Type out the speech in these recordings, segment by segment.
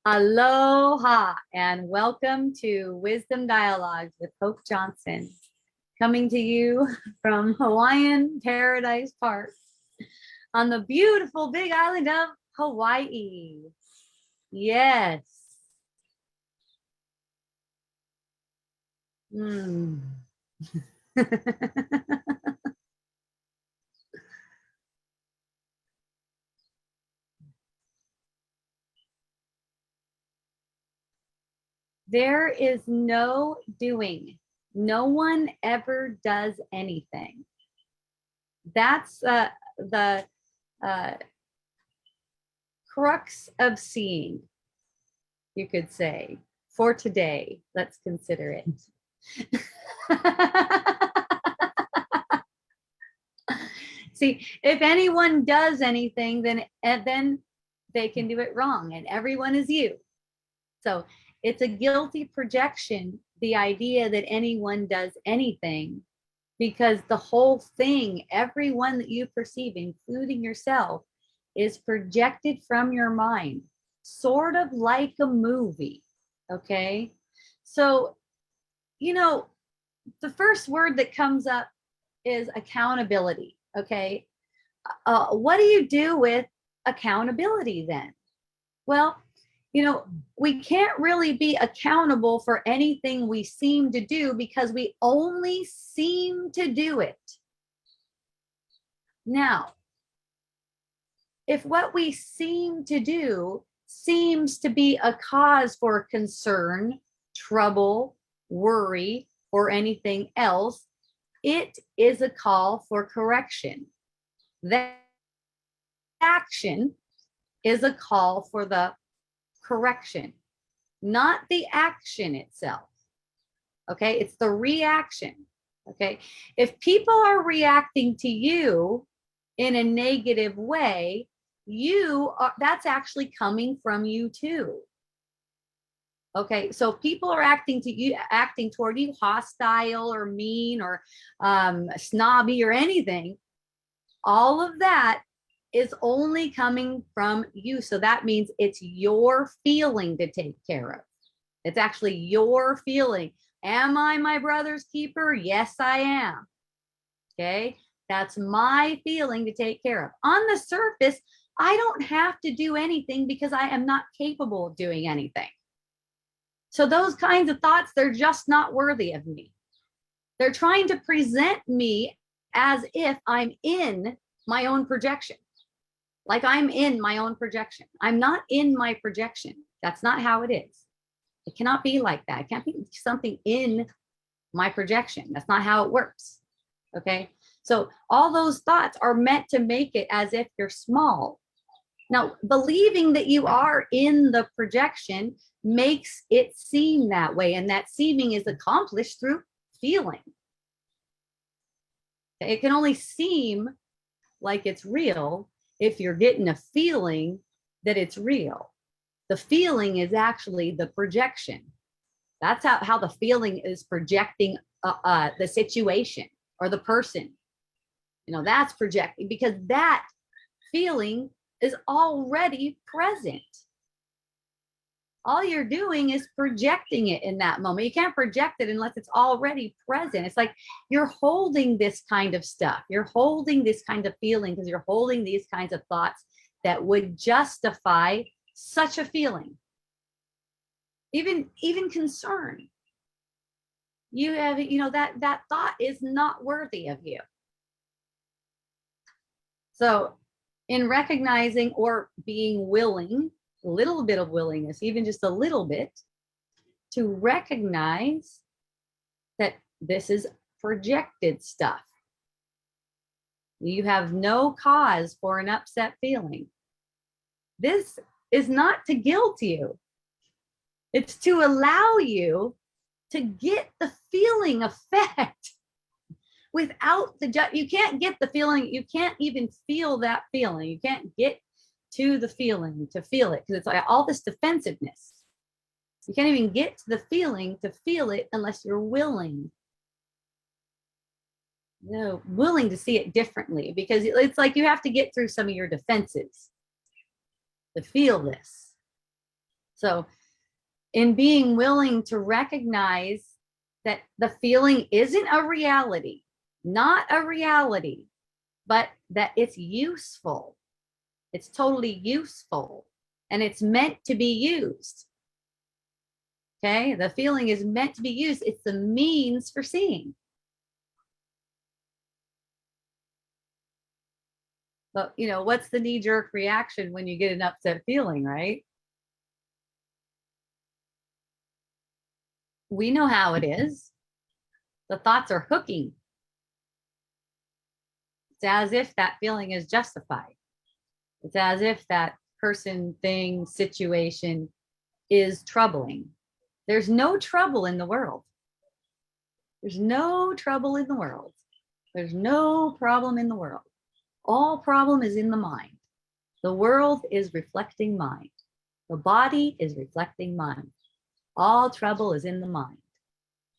Aloha and welcome to Wisdom Dialogues with Hope Johnson, coming to you from Hawaiian Paradise Park on the beautiful big island of Hawaii. Yes. There is no doing. No one ever does anything. That's the crux of seeing, you could say, for today. Let's consider it. See, if anyone does anything, then they can do it wrong, and everyone is you. So it's a guilty projection, the idea that anyone does anything, because the whole thing, everyone that you perceive, including yourself, is projected from your mind, sort of like a movie. Okay. So, the first word that comes up is accountability. Okay. What do you do with accountability then? Well, we can't really be accountable for anything we seem to do because we only seem to do it. Now, if what we seem to do seems to be a cause for concern, trouble, worry, or anything else, it is a call for correction. That action is a call for the correction, not the action itself. Okay, it's the reaction. Okay, if people are reacting to you in a negative way, that's actually coming from you too. Okay, so if people are acting toward you hostile or mean or snobby or anything, all of that is only coming from you. So that means it's your feeling to take care of. It's actually your feeling. Am I my brother's keeper? Yes, I am. Okay, that's my feeling to take care of. On the surface, I don't have to do anything because I am not capable of doing anything. So those kinds of thoughts, they're just not worthy of me. They're trying to present me as if I'm in my own projection. Like I'm in my own projection. I'm not in my projection. That's not how it is. It cannot be like that. It can't be something in my projection. That's not how it works. Okay. So all those thoughts are meant to make it as if you're small. Now, believing that you are in the projection makes it seem that way. And that seeming is accomplished through feeling. It can only seem like it's real if you're getting a feeling that it's real. The feeling is actually the projection. That's how the feeling is projecting the situation or the person. That's projecting because that feeling is already present. All you're doing is projecting it in that moment. You can't project it unless it's already present. It's like you're holding this kind of stuff. You're holding this kind of feeling because you're holding these kinds of thoughts that would justify such a feeling. Even concern. You have, that thought is not worthy of you. So in recognizing or being willing, a little bit of willingness, even just a little bit, to recognize that this is projected stuff. You have no cause for an upset feeling. This is not to guilt you. It's to allow you to get the feeling effect without you can't get the feeling. You can't even feel that feeling. You can't get to the feeling to feel it because it's like all this defensiveness. You can't even get to the feeling to feel it unless you're willing. Willing to see it differently, because it's like you have to get through some of your defenses to feel this. So in being willing to recognize that the feeling isn't a reality, not a reality, but that it's useful. It's totally useful and it's meant to be used. Okay, the feeling is meant to be used. It's the means for seeing. But, you know, what's the knee-jerk reaction when you get an upset feeling, right? We know how it is. The thoughts are hooking. It's as if that feeling is justified. It's as if that person, thing, situation is troubling. There's no trouble in the world. There's no trouble in the world. There's no problem in the world. All problem is in the mind. The world is reflecting mind. The body is reflecting mind. All trouble is in the mind.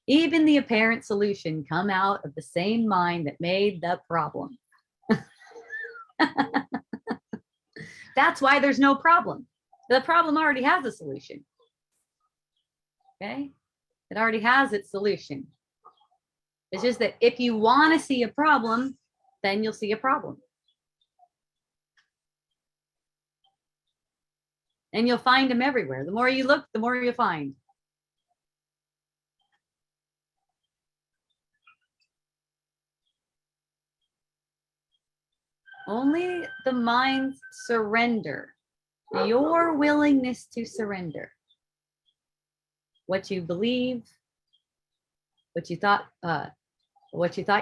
Even the apparent solution come out of the same mind that made the problem. That's why there's no problem. The problem already has a solution. Okay? It already has its solution. It's just that if you want to see a problem, then you'll see a problem. And you'll find them everywhere. The more you look, the more you find. Only the mind's surrender, your willingness to surrender what you believe, what you thought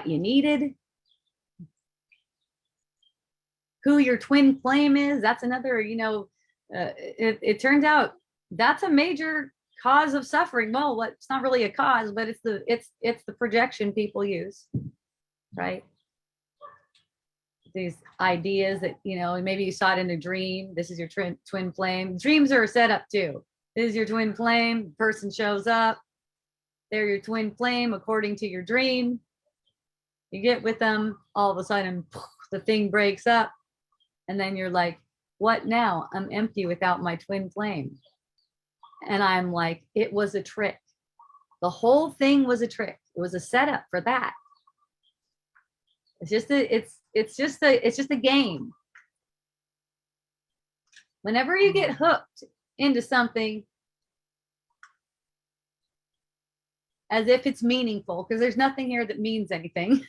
you needed, who your twin flame is. That's another, you know, it turns out that's a major cause of suffering. Well, it's not really a cause, but it's the projection people use, right? These ideas that, you know, maybe you saw it in a dream. This is your twin flame. Dreams are set up too. This is your twin flame. Person shows up. They're your twin flame according to your dream. You get with them, all of a sudden the thing breaks up, and then you're like, what now? I'm empty without my twin flame. And I'm like, it was a trick. The whole thing was a trick. It was a setup for that. It's just a game. Whenever you get hooked into something as if it's meaningful, because there's nothing here that means anything.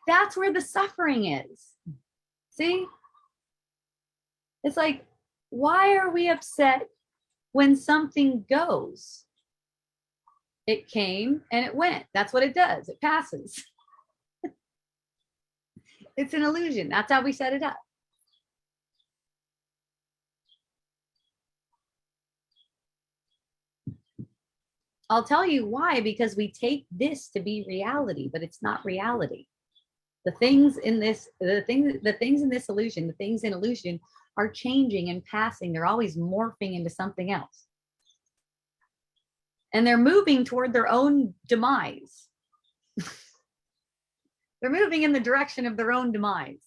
That's where the suffering is. See? It's like, why are we upset when something goes? It came and it went. That's what it does. It passes. It's an illusion. That's how we set it up. I'll tell you why, because we take this to be reality, but it's not reality. The things in this illusion, the things in illusion are changing and passing. They're always morphing into something else. And they're moving toward their own demise. They're moving in the direction of their own demise.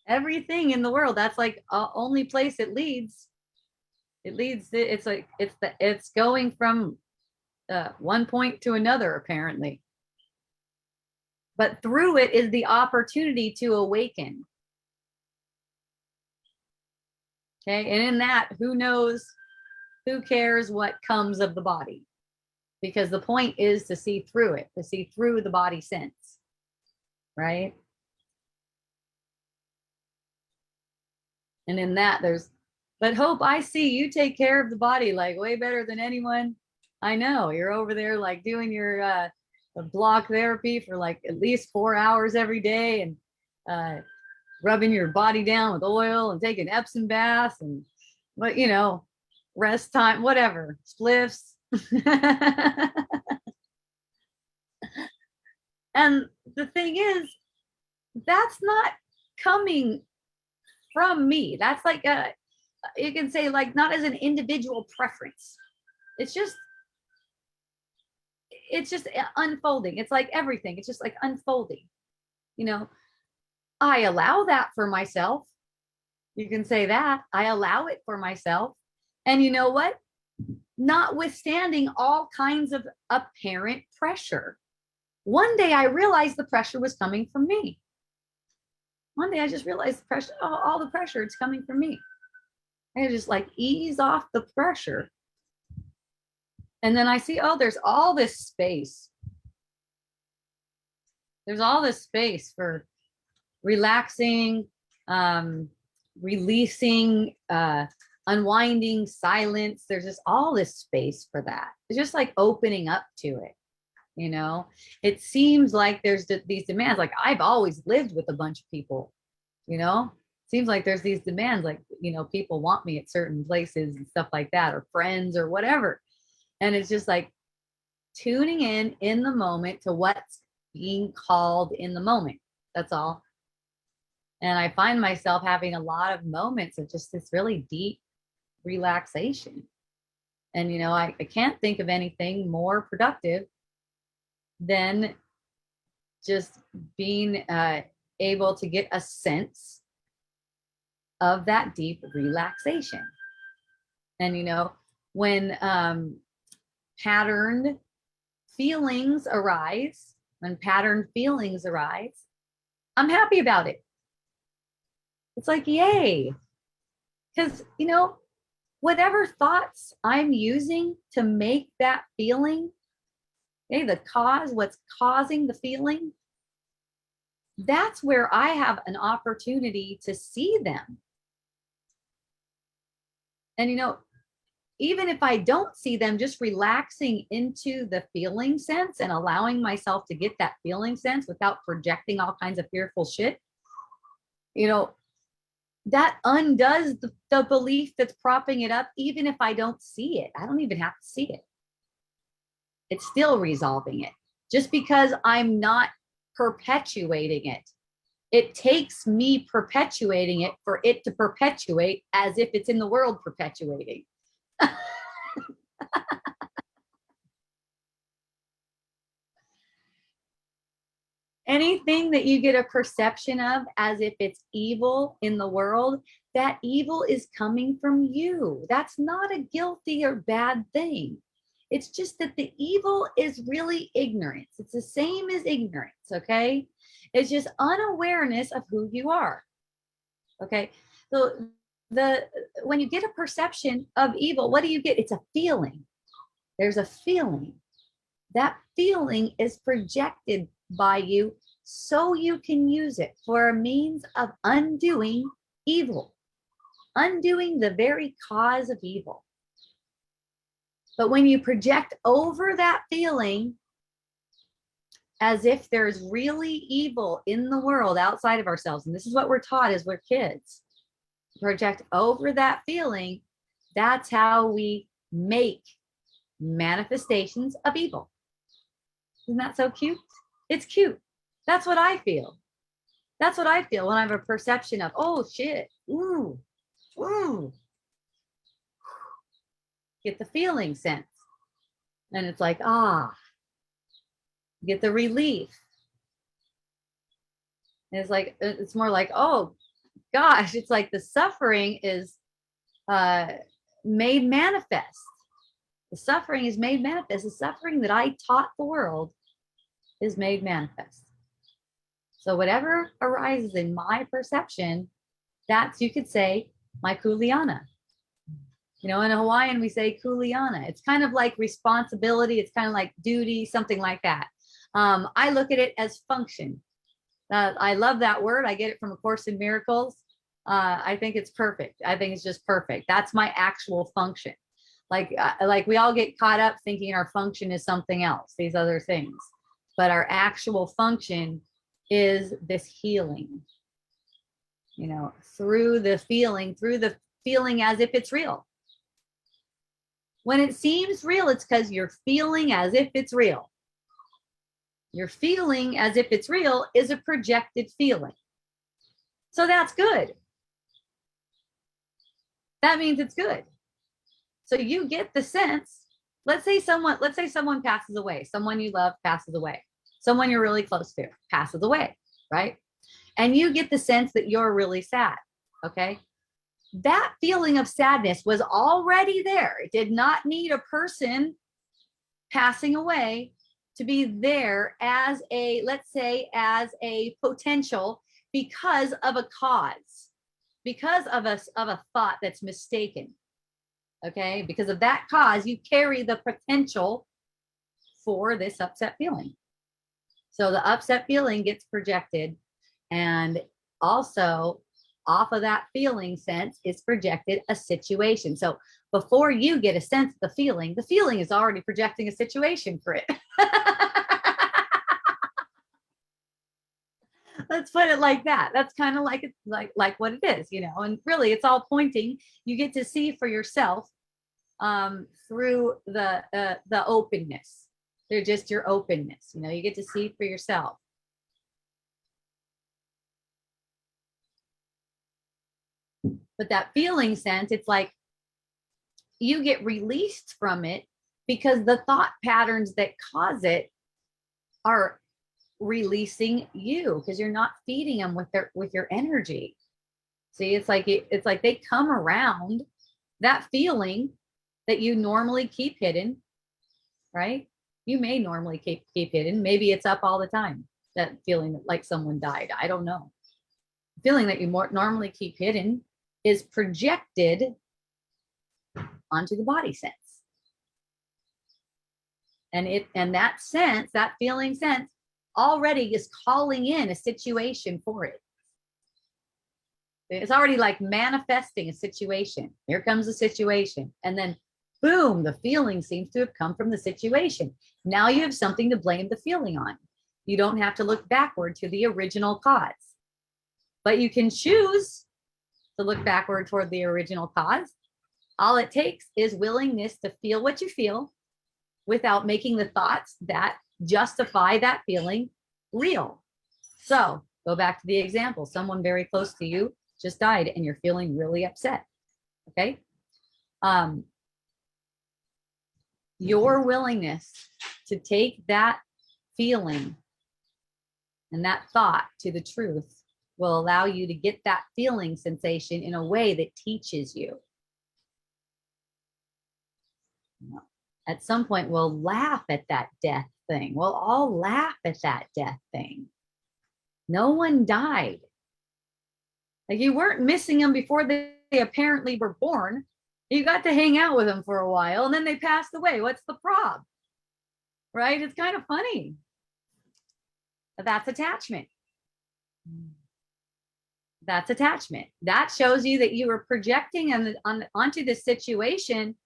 Everything in the world, that's like only place it leads. It leads, it's going from one point to another, apparently. But through it is the opportunity to awaken. Okay, and in that, who knows, who cares what comes of the body? Because the point is to see through it, to see through the body sense, right? And in that, but Hope, I see you take care of the body like way better than anyone I know. You're over there like doing your block therapy for like at least 4 hours every day, and rubbing your body down with oil and taking Epsom baths and, but you know, rest time, whatever, spliffs. And the thing is, that's not coming from me. That's like you can say like not as an individual preference. It's just it's just unfolding. It's like everything. It's just like unfolding. You know, I allow that for myself. You can say that. I allow it for myself. And you know what? Notwithstanding all kinds of apparent pressure. One day I realized the pressure was coming from me. One day I just realized the pressure, all the pressure, it's coming from me. I just like ease off the pressure. And then I see, oh, there's all this space. There's all this space for relaxing, releasing, unwinding, silence. There's just all this space for that. It's just like opening up to it. You know, it seems like there's these demands. Like I've always lived with a bunch of people, you know, seems like there's these demands, like, you know, people want me at certain places and stuff like that, or friends or whatever. And it's just like tuning in the moment to what's being called in the moment. That's all. And I find myself having a lot of moments of just this really deep relaxation. And, you know, I can't think of anything more productive than just being able to get a sense of that deep relaxation. And, you know, when patterned feelings arise, I'm happy about it. It's like, yay. Because, you know, whatever thoughts I'm using to make that feeling, what's causing the feeling, that's where I have an opportunity to see them. And, you know, even if I don't see them, just relaxing into the feeling sense and allowing myself to get that feeling sense without projecting all kinds of fearful shit, you know, that undoes the belief that's propping it up. Even if I don't see it, I don't even have to see it. It's still resolving it. Just because I'm not perpetuating it, it takes me perpetuating it for it to perpetuate as if it's in the world perpetuating. Anything that you get a perception of as if it's evil in the world, that evil is coming from you. That's not a guilty or bad thing. It's just that the evil is really ignorance. It's the same as ignorance, okay? It's just unawareness of who you are, okay? So when you get a perception of evil, what do you get? It's a feeling. There's a feeling. That feeling is projected by you so you can use it for a means of undoing evil, undoing the very cause of evil. But when you project over that feeling as if there's really evil in the world outside of ourselves, and this is what we're taught as we're kids, project over that feeling, that's how we make manifestations of evil. Isn't that so cute? It's cute. That's what I feel. That's what I feel when I have a perception of, oh shit, ooh, ooh. Get the feeling sense. And it's like, get the relief. And it's like, it's more like, oh gosh, it's like the suffering is made manifest. The suffering is made manifest. The suffering that I taught the world is made manifest. So whatever arises in my perception, that's, you could say, my kuleana. You know, in Hawaiian, we say kuleana. It's kind of like responsibility. It's kind of like duty, something like that. I look at it as function. I love that word. I get it from A Course in Miracles. I think it's perfect. I think it's just perfect. That's my actual function. Like we all get caught up thinking our function is something else, these other things. But our actual function is this healing, you know, through the feeling as if it's real. When it seems real, it's because you're feeling as if it's real. Your feeling as if it's real is a projected feeling. So that's good. That means it's good. So you get the sense let's say someone passes away, someone you love passes away, someone you're really close to passes away, right? And you get the sense that you're really sad. Okay. That feeling of sadness was already there. It did not need a person passing away to be there as a, let's say, as a potential because of a cause, because of a thought that's mistaken. Okay, because of that cause, you carry the potential for this upset feeling. So the upset feeling gets projected, and also off of that feeling sense is projected a situation. So before you get a sense of the feeling is already projecting a situation for it. Let's put it like that. That's kind of like it's like what it is, you know. And really, it's all pointing. You get to see for yourself through the openness. They're just your openness. You know, you get to see for yourself. But that feeling sense, it's like you get released from it because the thought patterns that cause it are releasing you because you're not feeding them with your energy. See, it's like they come around that feeling that you normally keep hidden, right? You may normally keep hidden. Maybe it's up all the time. That feeling like someone died. I don't know. The feeling that you normally keep hidden is projected onto the body sense. And that sense, that feeling sense already is calling in a situation for it. It's already like manifesting a situation. Here comes the situation. And then boom, the feeling seems to have come from the situation. Now you have something to blame the feeling on. You don't have to look backward to the original cause, but you can choose to look backward toward the original cause. All it takes is willingness to feel what you feel without making the thoughts that justify that feeling real. So go back to the example. Someone very close to you just died and you're feeling really upset. Okay. Your willingness to take that feeling and that thought to the truth will allow you to get that feeling sensation in a way that teaches you. At some point, we'll laugh at that death thing. We'll all laugh at that death thing. No one died. Like, you weren't missing them before they apparently were born. You got to hang out with them for a while and then they passed away. What's the problem? Right? It's kind of funny. But that's attachment. That's attachment. That shows you that you were projecting onto the situation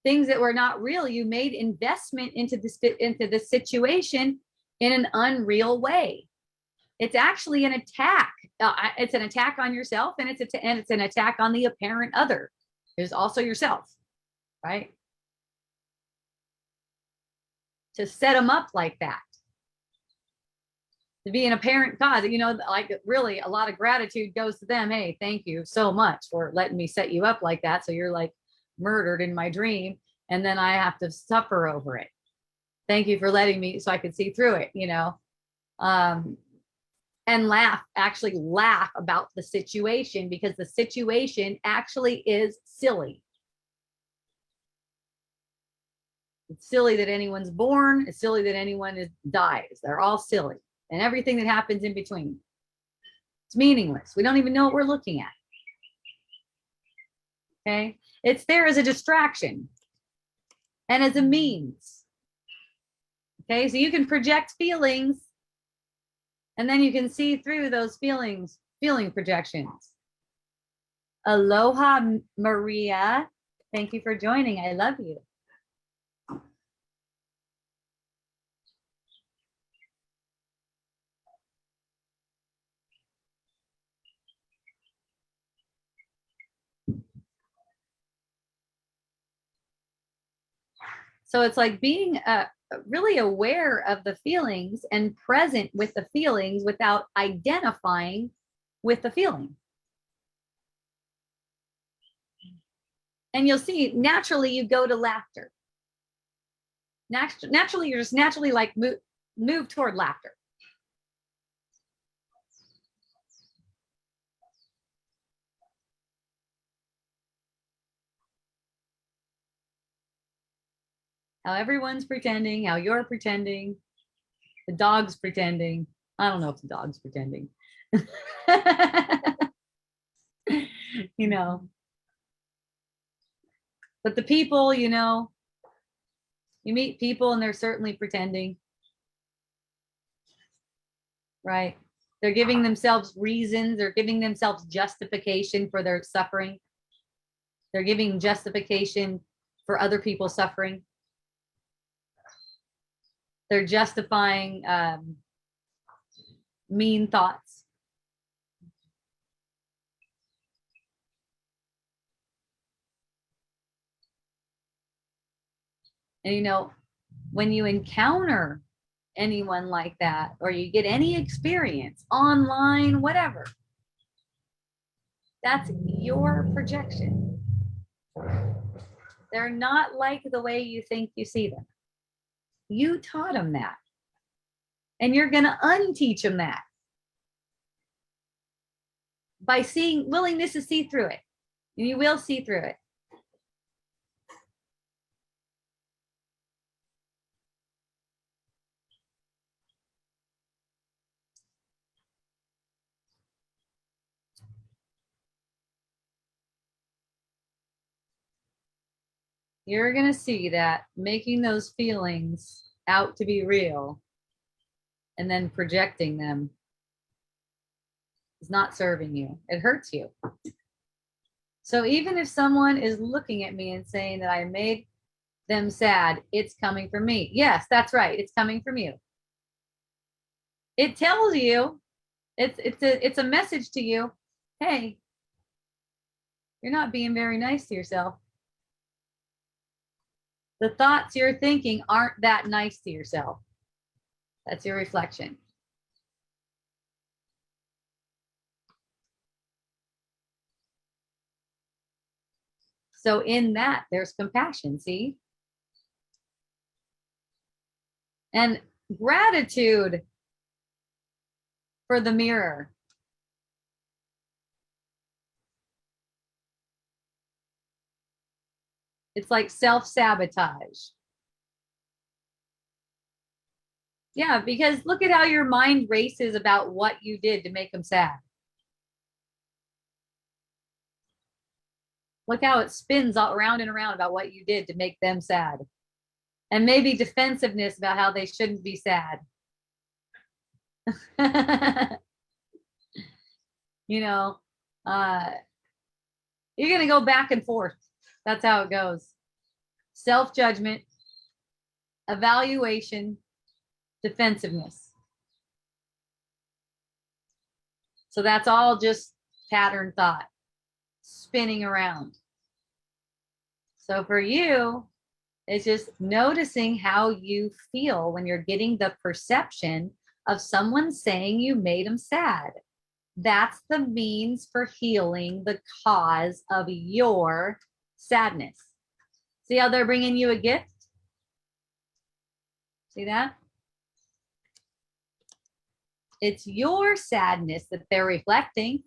things that were not real. You made investment into the situation in an unreal way. It's actually an attack. It's an attack on yourself, and it's an attack on the apparent other. There's also yourself, right? To set them up like that, to be an apparent cause, you know, like really a lot of gratitude goes to them. Hey, thank you so much for letting me set you up like that. So you're like murdered in my dream, and then I have to suffer over it. Thank you for letting me so I could see through it, you know. And actually laugh about the situation because the situation actually is silly. It's silly that anyone's born. It's silly that anyone dies. They're all silly. And everything that happens in between. It's meaningless. We don't even know what we're looking at. Okay? It's there as a distraction and as a means. Okay? So you can project feelings and then you can see through those feeling projections. Aloha, Maria. Thank you for joining. I love you. So it's like being really aware of the feelings and present with the feelings without identifying with the feeling. And you'll see naturally you go to laughter. Naturally, you're just naturally like move toward laughter. How everyone's pretending, how you're pretending, the dog's pretending. I don't know if the dog's pretending. You know, but the people, you know, you meet people and they're certainly pretending, right? They're giving themselves reasons, they're giving themselves justification for their suffering. They're giving justification for other people suffering. They're justifying mean thoughts. And you know, when you encounter anyone like that, or you get any experience online, whatever, that's your projection. They're not like the way you think you see them. You taught them that. And you're going to unteach them that by seeing willingness to see through it. And you will see through it. You're going to see that making those feelings out to be real and then projecting them is not serving you. It hurts you. So even if someone is looking at me and saying that I made them sad, it's coming from me. Yes, that's right. It's coming from you. It tells you, it's a message to you. Hey, you're not being very nice to yourself. The thoughts you're thinking aren't that nice to yourself. That's your reflection. So in that, there's compassion, see? And gratitude for the mirror. It's like self-sabotage. Yeah, because look at how your mind races about what you did to make them sad. Look how it spins all around and around about what you did to make them sad. And maybe defensiveness about how they shouldn't be sad. You know, you're going to go back and forth. That's how it goes. Self-judgment, evaluation, defensiveness. So that's all just pattern thought spinning around. So for you, it's just noticing how you feel when you're getting the perception of someone saying you made them sad. That's the means for healing the cause of your sadness. See how they're bringing you a gift? See that? It's your sadness that they're reflecting.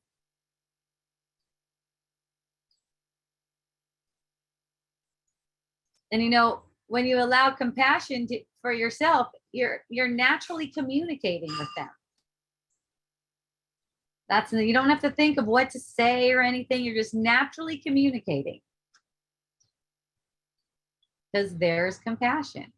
And you know, when you allow compassion for yourself, you're naturally communicating with them. That's, you don't have to think of what to say or anything. You're just naturally communicating because there's compassion.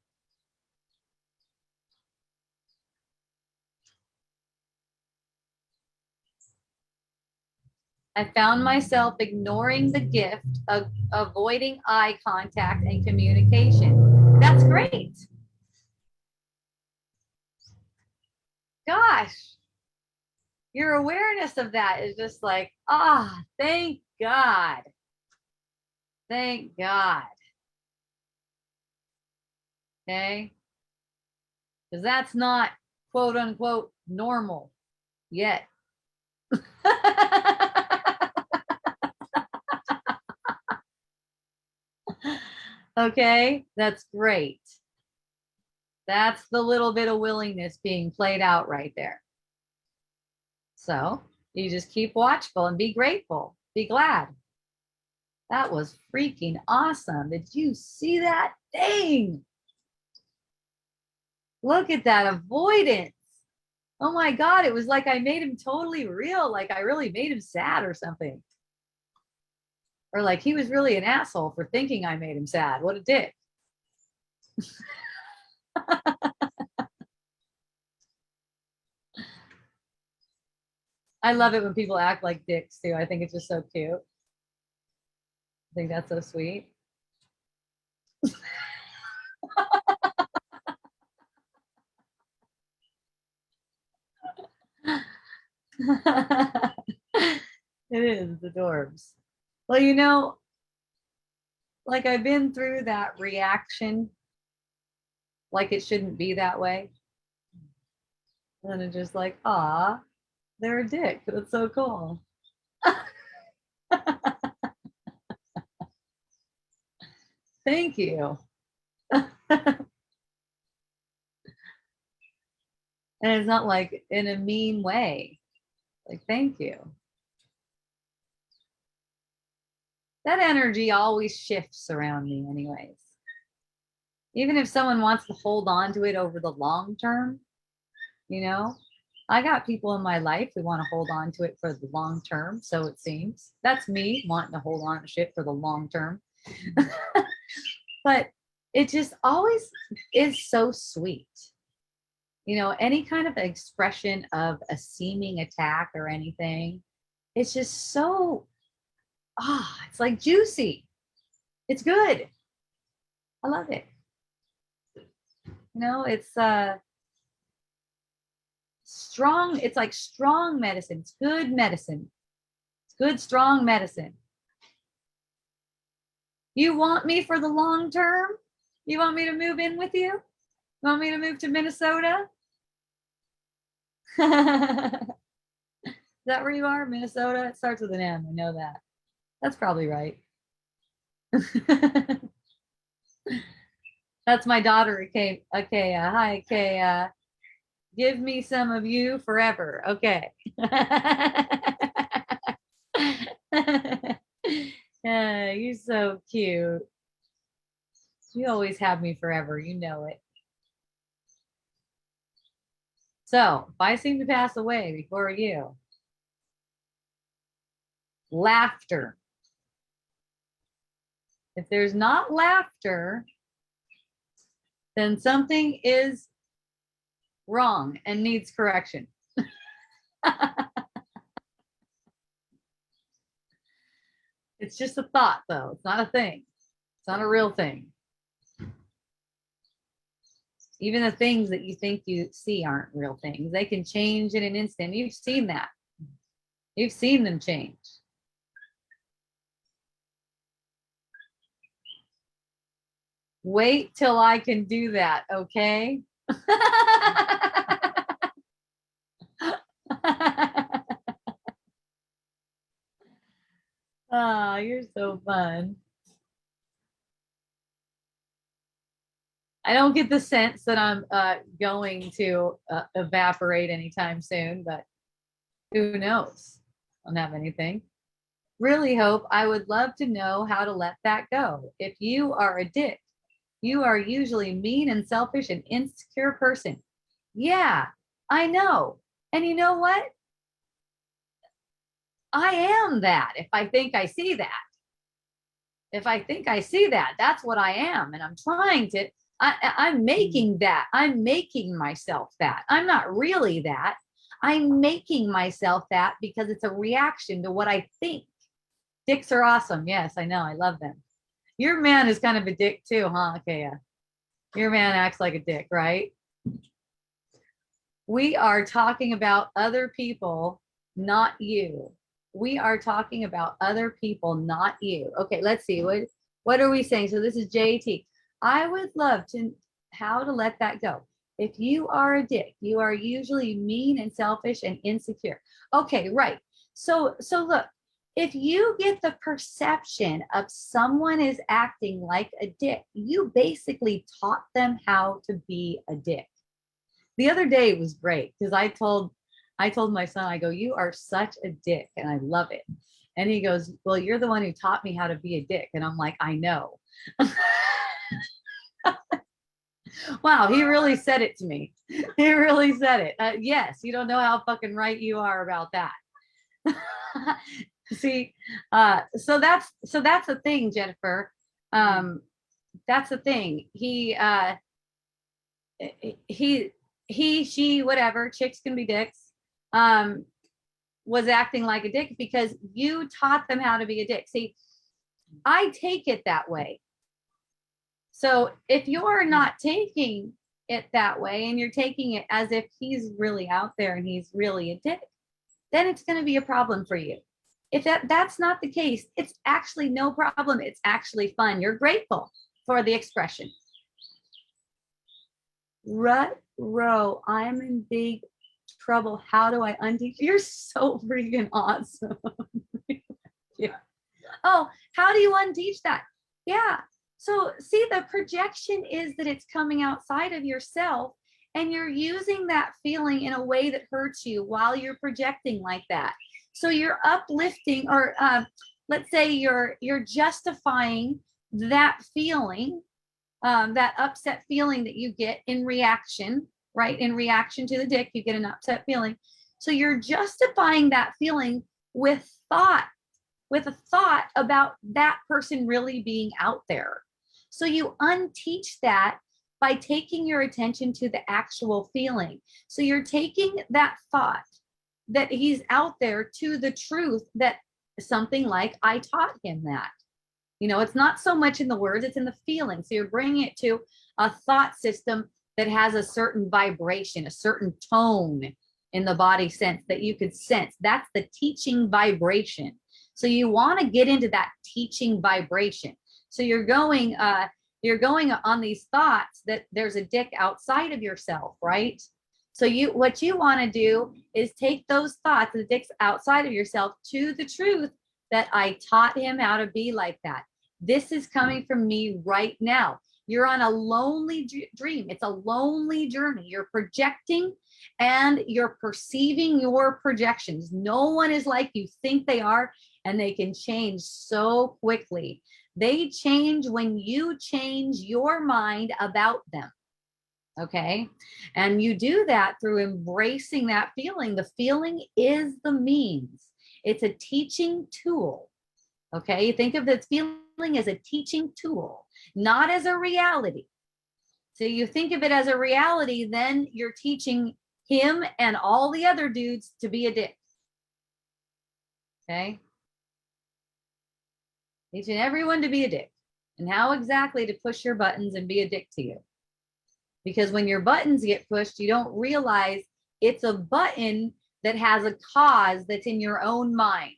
I found myself ignoring the gift of avoiding eye contact and communication. That's great. Gosh, your awareness of that is just like, ah, thank God. Thank God. Okay. Because that's not quote unquote normal yet. Okay, that's great. That's the little bit of willingness being played out right there. So you just keep watchful and be grateful. Be glad. That was freaking awesome. Did you see that? Dang. Look at that avoidance. Oh my God. It was like I made him totally real. Like I really made him sad or something. Or like he was really an asshole for thinking I made him sad. What a dick. I love it when people act like dicks too. I think it's just so cute. I think that's so sweet. It is the adorbs. Well, you know, like I've been through that reaction, like it shouldn't be that way. And it's just like, ah, they're a dick. That's so cool. Thank you. And it's not like in a mean way. Like, thank you. That energy always shifts around me, anyways. Even if someone wants to hold on to it over the long term, you know, I got people in my life who want to hold on to it for the long term. So it seems that's me wanting to hold on to shit for the long term. But it just always is so sweet. You know, any kind of expression of a seeming attack or anything, it's just so, it's like juicy. It's good. I love it. You know, it's strong. It's like strong medicine. It's good medicine. It's good, strong medicine. You want me for the long term? You want me to move in with you? You want me to move to Minnesota? Is that where you are? Minnesota? It starts with an M. I know that. That's probably right. That's my daughter. Okay. Okay. Hi, okay. Give me some of you forever. Okay. You're so cute. You always have me forever. You know it. So if I seem to pass away before you, laughter. If there's not laughter, then something is wrong and needs correction. It's just a thought, though. It's not a thing. It's not a real thing. Even the things that you think you see aren't real things. They can change in an instant. You've seen that. You've seen them change. Wait till I can do that, okay? Oh, you're so fun. I don't get the sense that I'm going to evaporate anytime soon, but who knows? I don't have anything. Really hope. I would love to know how to let that go. If you are a dick, you are usually mean and selfish and insecure person. Yeah, I know. And you know what? I am that if I think I see that. If I think I see that, that's what I am. And I'm trying to, I'm making that. I'm making myself that. I'm not really that. I'm making myself that because it's a reaction to what I think. Dicks are awesome. Yes, I know. I love them. Your man is kind of a dick too, huh, Kaya? Your man acts like a dick, right? We are talking about other people, not you. We are talking about other people, not you. Okay, let's see. What are we saying? So this is JT. I would love to how to let that go. If you are a dick, you are usually mean and selfish and insecure. Okay, right. So look, If you get the perception of someone is acting like a dick, you basically taught them how to be a dick. The other day it was great because I told my son, I go, you are such a dick and I love it. And he goes, well, you're the one who taught me how to be a dick. And I'm like, I know. Wow, he really said it to me. He really said it. Yes, you don't know how fucking right you are about that. See, so that's the thing, Jennifer. That's the thing. She, whatever, chicks can be dicks, was acting like a dick because you taught them how to be a dick. See, I take it that way. So if you're not taking it that way and you're taking it as if he's really out there and he's really a dick, then it's going to be a problem for you. If that's not the case, it's actually no problem. It's actually fun. You're grateful for the expression. Rut row, I'm in big trouble. How do I unteach? You're so freaking awesome. Yeah. Oh, how do you unteach that? Yeah. So see, the projection is that it's coming outside of yourself and you're using that feeling in a way that hurts you while you're projecting like that. So you're uplifting, or let's say you're justifying that feeling, that upset feeling that you get in reaction, right? In reaction to the dick, you get an upset feeling. So you're justifying that feeling with a thought about that person really being out there. So you unteach that by taking your attention to the actual feeling. So you're taking that thought that he's out there to the truth that something like, I taught him that. You know, it's not so much in the words, it's in the feeling. So you're bringing it to a thought system that has a certain vibration, a certain tone in the body sense that you could sense. That's the teaching vibration. So you want to get into that teaching vibration. So you're going on these thoughts that there's a dick outside of yourself, right? So what you want to do is take those thoughts, the dicks outside of yourself, to the truth that I taught him how to be like that. This is coming from me right now. You're on a lonely dream. It's a lonely journey. You're projecting and you're perceiving your projections. No one is like you think they are, and they can change so quickly. They change when you change your mind about them. Okay. And you do that through embracing that feeling. The feeling is the means. It's a teaching tool. Okay. You think of this feeling as a teaching tool, not as a reality. So you think of it as a reality, then you're teaching him and all the other dudes to be a dick. Okay. Teaching everyone to be a dick and how exactly to push your buttons and be a dick to you. Because when your buttons get pushed, you don't realize it's a button that has a cause that's in your own mind,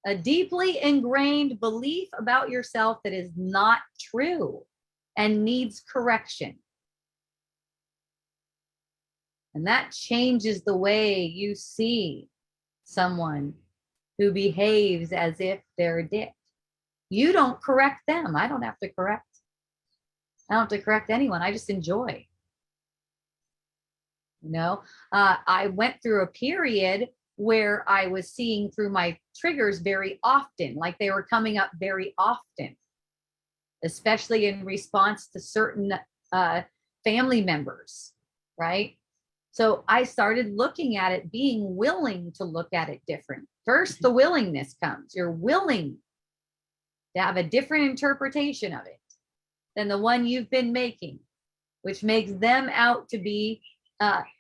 a deeply ingrained belief about yourself that is not true and needs correction. And that changes the way you see someone who behaves as if they're a dick. You don't correct them. I don't have to correct. I don't have to correct anyone. I just enjoy. You know, I went through a period where I was seeing through my triggers very often, like they were coming up very often, especially in response to certain family members, right? So I started looking at it, being willing to look at it different. First, the willingness comes. You're willing to have a different interpretation of it than the one you've been making, which makes them out to be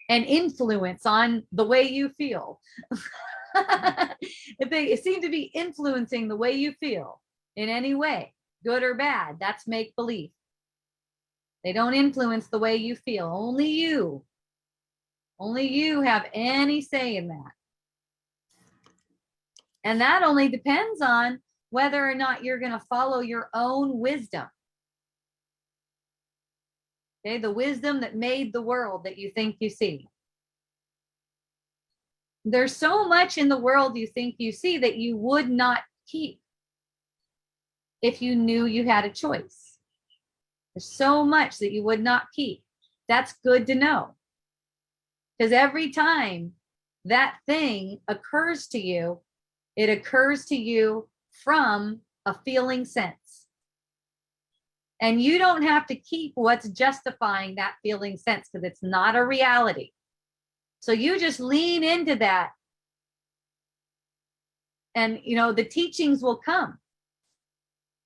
an influence on the way you feel. If they seem to be influencing the way you feel in any way, good or bad, that's make believe. They don't influence the way you feel. Only you have any say in that. And that only depends on whether or not you're going to follow your own wisdom. Okay, the wisdom that made the world that you think you see. There's so much in the world you think you see that you would not keep if you knew you had a choice. There's so much that you would not keep. That's good to know. Because every time that thing occurs to you, it occurs to you from a feeling sense. And you don't have to keep what's justifying that feeling sense because it's not a reality. So you just lean into that. And, you know, the teachings will come.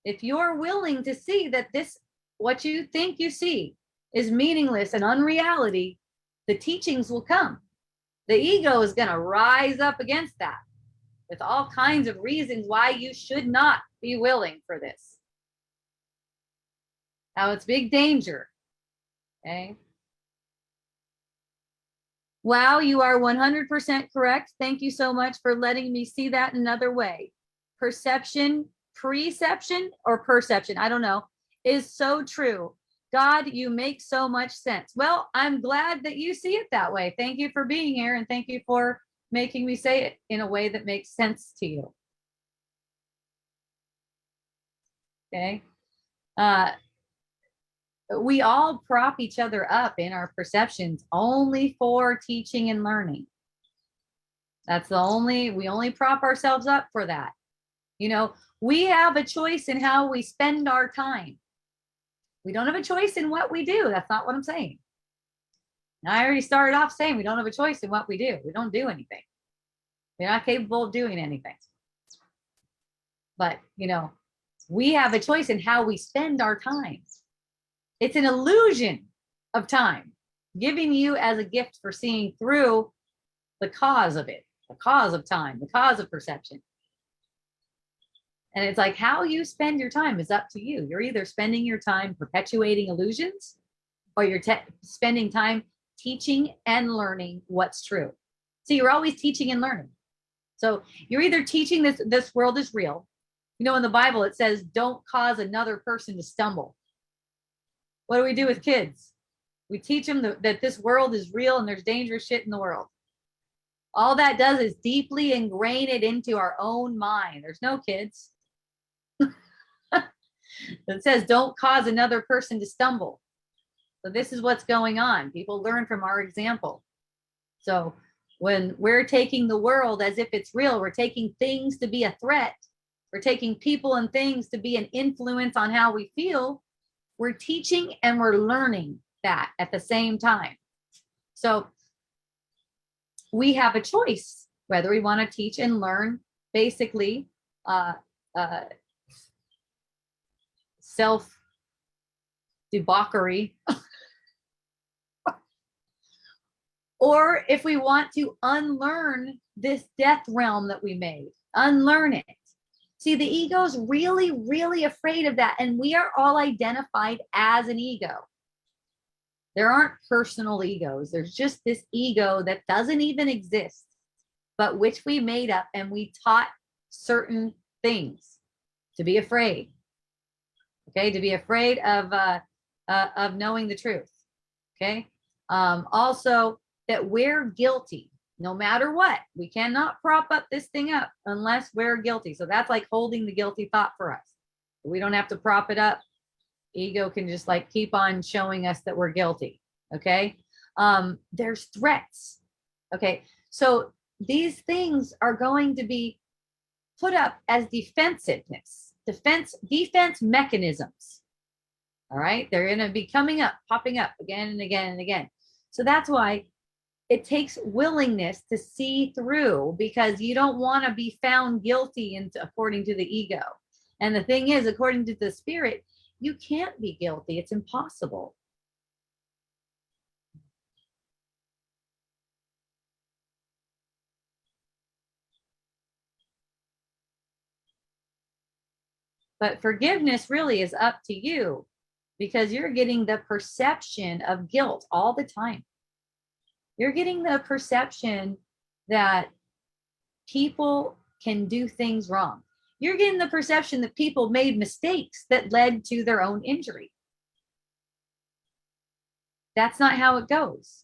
If you're willing to see that this, what you think you see is meaningless and unreality, the teachings will come. The ego is going to rise up against that with all kinds of reasons why you should not be willing for this. Now it's big danger. Okay. Wow, you are 100% correct. Thank you so much for letting me see that another way. Perception, preception, or perception, I don't know, is so true. God, you make so much sense. Well, I'm glad that you see it that way. Thank you for being here, and thank you for making me say it in a way that makes sense to you. Okay. We all prop each other up in our perceptions only for teaching and learning. That's we only prop ourselves up for that. You know, we have a choice in how we spend our time. We don't have a choice in what we do. That's not what I'm saying. I already started off saying we don't have a choice in what we do. We don't do anything. We're not capable of doing anything. But, you know, we have a choice in how we spend our time. It's an illusion of time, giving you as a gift for seeing through the cause of it, the cause of time, the cause of perception. And it's like how you spend your time is up to you. You're either spending your time perpetuating illusions or you're spending time teaching and learning what's true. So you're always teaching and learning. So you're either teaching this world is real. You know, in the Bible, it says, don't cause another person to stumble. What do we do with kids? We teach them that this world is real and there's dangerous shit in the world. All that does is deeply ingrain it into our own mind. There's no kids. It says, don't cause another person to stumble. So this is what's going on. People learn from our example. So when we're taking the world as if it's real, we're taking things to be a threat. We're taking people and things to be an influence on how we feel. We're teaching and we're learning that at the same time. So we have a choice whether we want to teach and learn basically self-debauchery, or if we want to unlearn this death realm that we made, unlearn it. See, the ego's really, really afraid of that. And we are all identified as an ego. There aren't personal egos. There's just this ego that doesn't even exist, but which we made up and we taught certain things to be afraid. Okay, to be afraid of knowing the truth. Okay. Also that we're guilty. No matter what, we cannot prop up this thing up unless we're guilty. So that's like holding the guilty thought for us. We don't have to prop it up. Ego can just like keep on showing us that we're guilty. Okay. There's threats. Okay. So these things are going to be put up as defensiveness, defense mechanisms. All right. They're going to be coming up, popping up again and again and again. So that's why it takes willingness to see through, because you don't want to be found guilty according to the ego. And the thing is, according to the spirit, you can't be guilty. It's impossible. But forgiveness really is up to you, because you're getting the perception of guilt all the time. You're getting the perception that people can do things wrong. You're getting the perception that people made mistakes that led to their own injury. That's not how it goes.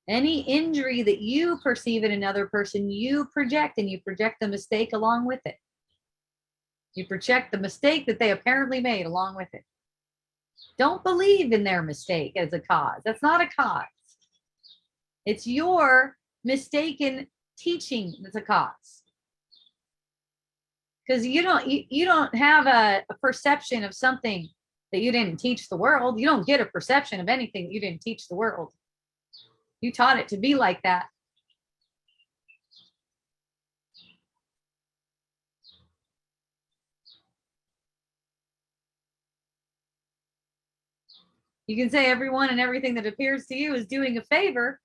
Any injury that you perceive in another person, you project, and you project the mistake along with it. You project the mistake that they apparently made along with it. Don't believe in their mistake as a cause. That's not a cause. It's your mistaken teaching that's a cause. Because you don't have a perception of something that you didn't teach the world. You don't get a perception of anything that you didn't teach the world. You taught it to be like that. You can say everyone and everything that appears to you is doing a favor,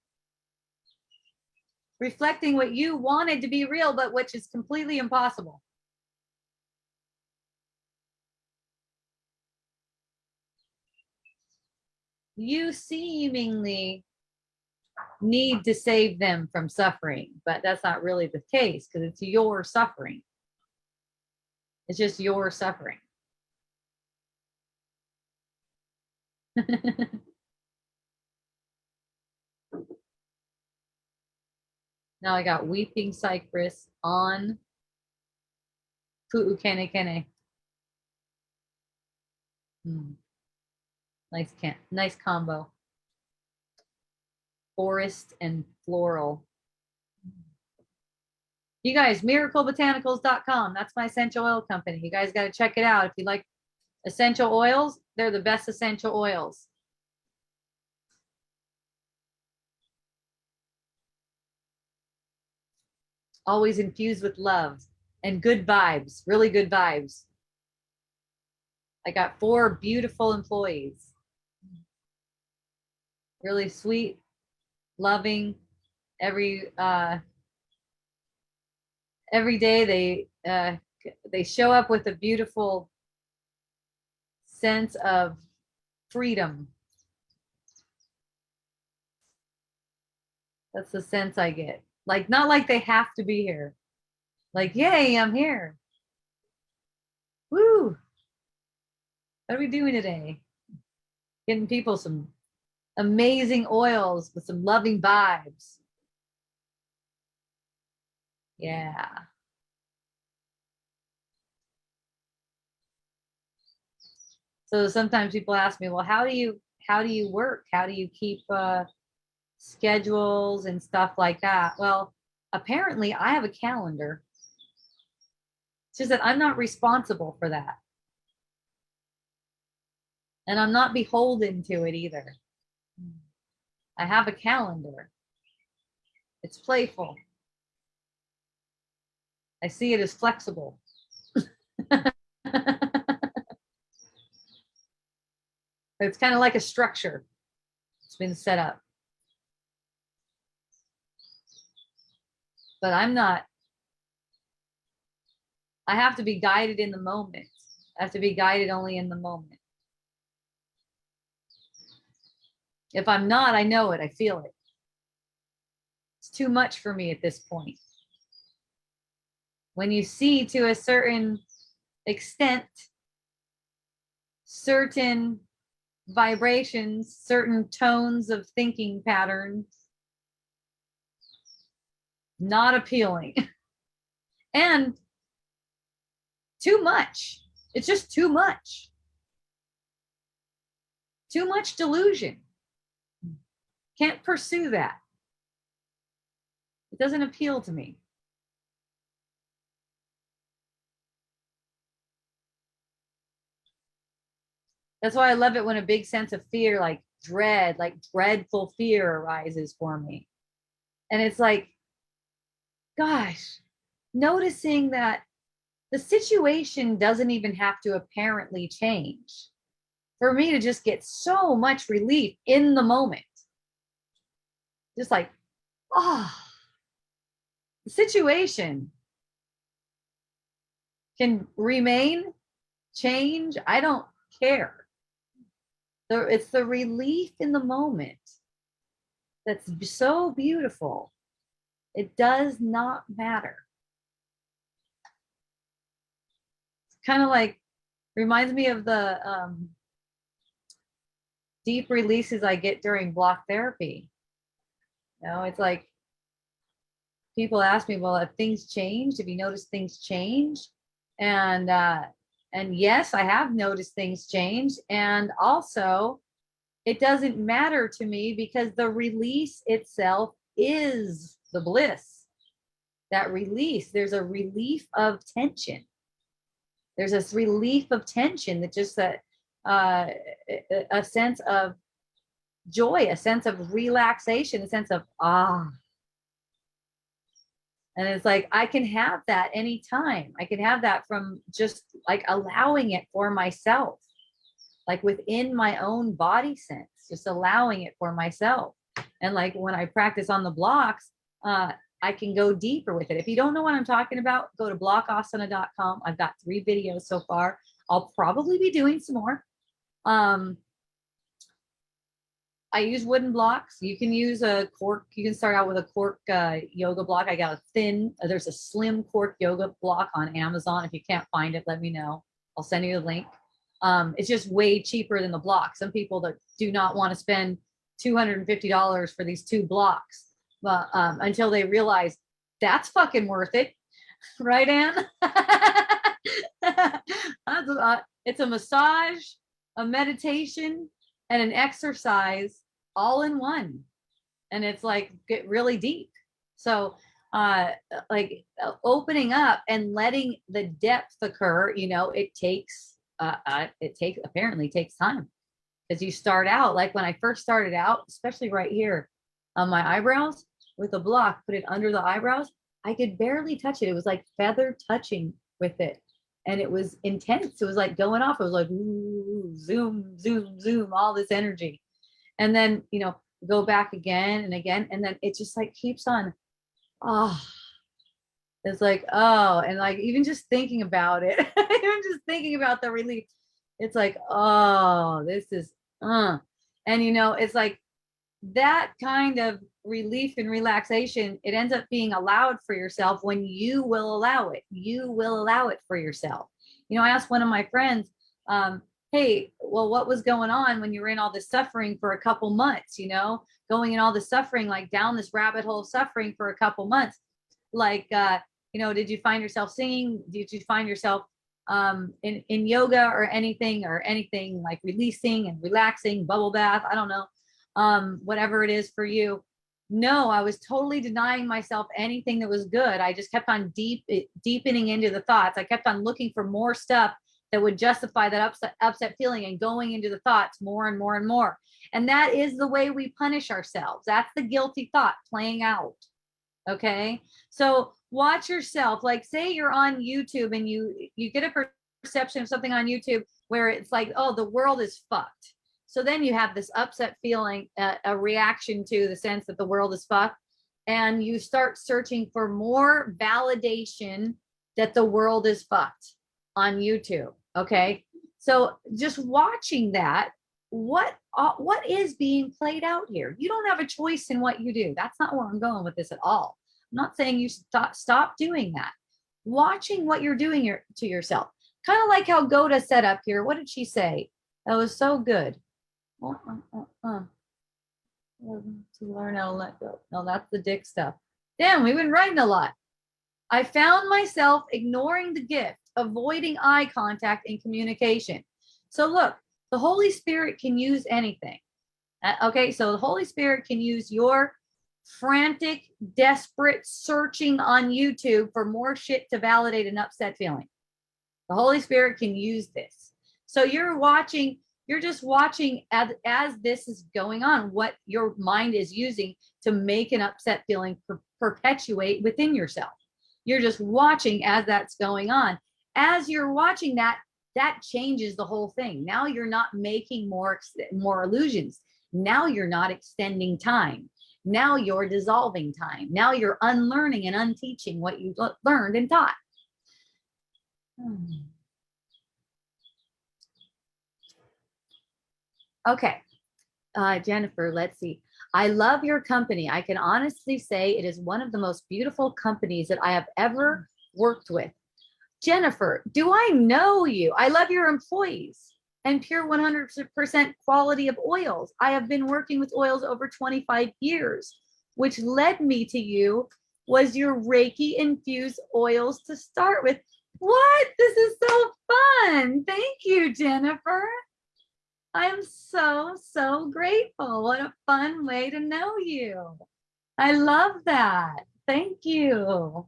reflecting what you wanted to be real, but which is completely impossible. You seemingly need to save them from suffering, but that's not really the case because it's your suffering. It's just your suffering. Now I got Weeping Cypress on Pu'ukene. Nice combo. Forest and floral. You guys, miraclebotanicals.com. That's my essential oil company. You guys got to check it out. If you like essential oils, they're the best essential oils. Always infused with love and good vibes, really good vibes. I got 4 beautiful employees. Really sweet, loving. Every day they show up with a beautiful sense of freedom. That's the sense I get. Like, not like they have to be here. Like, yay, I'm here. Woo. What are we doing today? Getting people some amazing oils with some loving vibes. Yeah. So sometimes people ask me, well, how do you work? How do you keep schedules and stuff like that? Well, apparently I have a calendar. It's just that I'm not responsible for that. And I'm not beholden to it either. I have a calendar. It's playful. I see it as flexible. It's kind of like a structure. It's been set up. But I'm not. I have to be guided in the moment. I have to be guided only in the moment. If I'm not, I know it. I feel it. It's too much for me at this point. When you see to a certain extent, certain vibrations, certain tones of thinking patterns, not appealing. And too much. It's just too much. Too much delusion. Can't pursue that. It doesn't appeal to me. That's why I love it when a big sense of fear, like dread, like dreadful fear arises for me. And it's like, gosh, noticing that the situation doesn't even have to apparently change for me to just get so much relief in the moment. Just like, oh, the situation can remain, change. I don't care. It's the relief in the moment that's so beautiful. It does not matter. It's kind of like, reminds me of the deep releases I get during block therapy. It's like people ask me, well, have things changed? Have you noticed things change? And yes, I have noticed things change. And also, it doesn't matter to me because the release itself is the bliss. That release, there's a relief of tension. There's this relief of tension that just a sense of joy, a sense of relaxation, a sense of and it's like I can have that anytime. I can have that from just like allowing it for myself, like within my own body sense, just allowing it for myself. And like when I practice on the blocks, I can go deeper with it. If you don't know what I'm talking about, go to blockasana.com. I've got 3 videos so far. I'll probably be doing some more. I use wooden blocks. You can use a cork. You can start out with a cork yoga block. I got a thin, there's a slim cork yoga block on Amazon. If you can't find it, let me know. I'll send you the link. It's just way cheaper than the block. Some people that do not want to spend $250 for these 2 blocks, but until they realize that's fucking worth it. Right, Anne? It's a massage, a meditation, and an exercise all in one. And it's like get really deep. So like opening up and letting the depth occur, it takes apparently takes time. Because you start out, like when I first started out, especially right here on my eyebrows with a block, put it under the eyebrows, I could barely touch it. It was like feather touching with it. And it was intense. It was like going off. It was like, ooh, zoom, zoom, zoom, all this energy. And then, go back again and again. And then it just like keeps on. It's like, and like, even just thinking about it, even just thinking about the relief, it's like, this is, and it's like that kind of relief and relaxation, it ends up being allowed for yourself when you will allow it. You will allow it for yourself. I asked one of my friends, hey, well, what was going on when you were in all this suffering for a couple months, going in all this suffering, like down this rabbit hole of suffering for a couple months? Like, did you find yourself singing? Did you find yourself in yoga or anything like releasing and relaxing, bubble bath? I don't know. Whatever it is for you. No, I was totally denying myself anything that was good. I just kept on deepening into the thoughts. I kept on looking for more stuff that would justify that upset feeling and going into the thoughts more and more and more. And that is the way we punish ourselves. That's the guilty thought playing out. Okay. So watch yourself. Like say you're on YouTube and you get a perception of something on YouTube where it's like, oh, the world is fucked. So then you have this upset feeling, a reaction to the sense that the world is fucked. And you start searching for more validation that the world is fucked on YouTube. Okay. So just watching that, what is being played out here? You don't have a choice in what you do. That's not where I'm going with this at all. I'm not saying you stop doing that. Watching what you're doing to yourself. Kind of like how Goda set up here. What did she say? That was so good. To learn how to let go. No, that's the dick stuff. Damn, we've been writing a lot. I found myself ignoring the gift, avoiding eye contact in communication. So look, the Holy Spirit can use anything. Okay, so the Holy Spirit can use your frantic, desperate searching on YouTube for more shit to validate an upset feeling. The Holy Spirit can use this. So you're just watching as this is going on, what your mind is using to make an upset feeling perpetuate within yourself. You're just watching as that's going on. As you're watching that changes the whole thing. Now you're not making more illusions. Now you're not extending time. Now you're dissolving time. Now you're unlearning and unteaching what you learned and taught. Okay, Jennifer, let's see. I love your company. I can honestly say it is one of the most beautiful companies that I have ever worked with. Jennifer, do I know you? I love your employees and pure 100% quality of oils. I have been working with oils over 25 years. which led me to you, was your Reiki infused oils to start with. What? This is so fun. Thank you, Jennifer. I'm so, so grateful. What a fun way to know you. I love that. Thank you.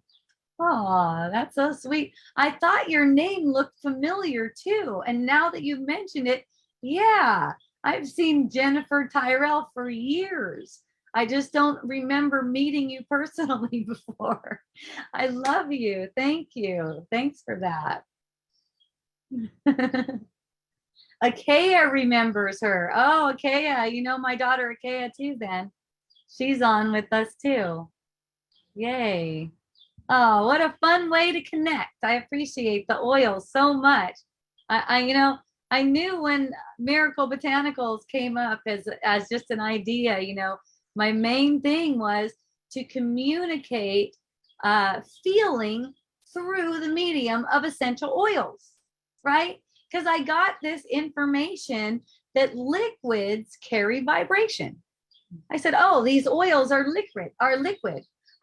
Oh, that's so sweet. I thought your name looked familiar too. And now that you've mentioned it, yeah, I've seen Jennifer Tyrell for years. I just don't remember meeting you personally before. I love you. Thank you. Thanks for that. Akea remembers her. Oh, Akea, you know my daughter Akea too then. She's on with us too. Yay. Oh, what a fun way to connect. I appreciate the oil so much. I knew when Miracle Botanicals came up as just an idea, my main thing was to communicate feeling through the medium of essential oils, right? Because I got this information that liquids carry vibration. I said, oh, these oils are liquid.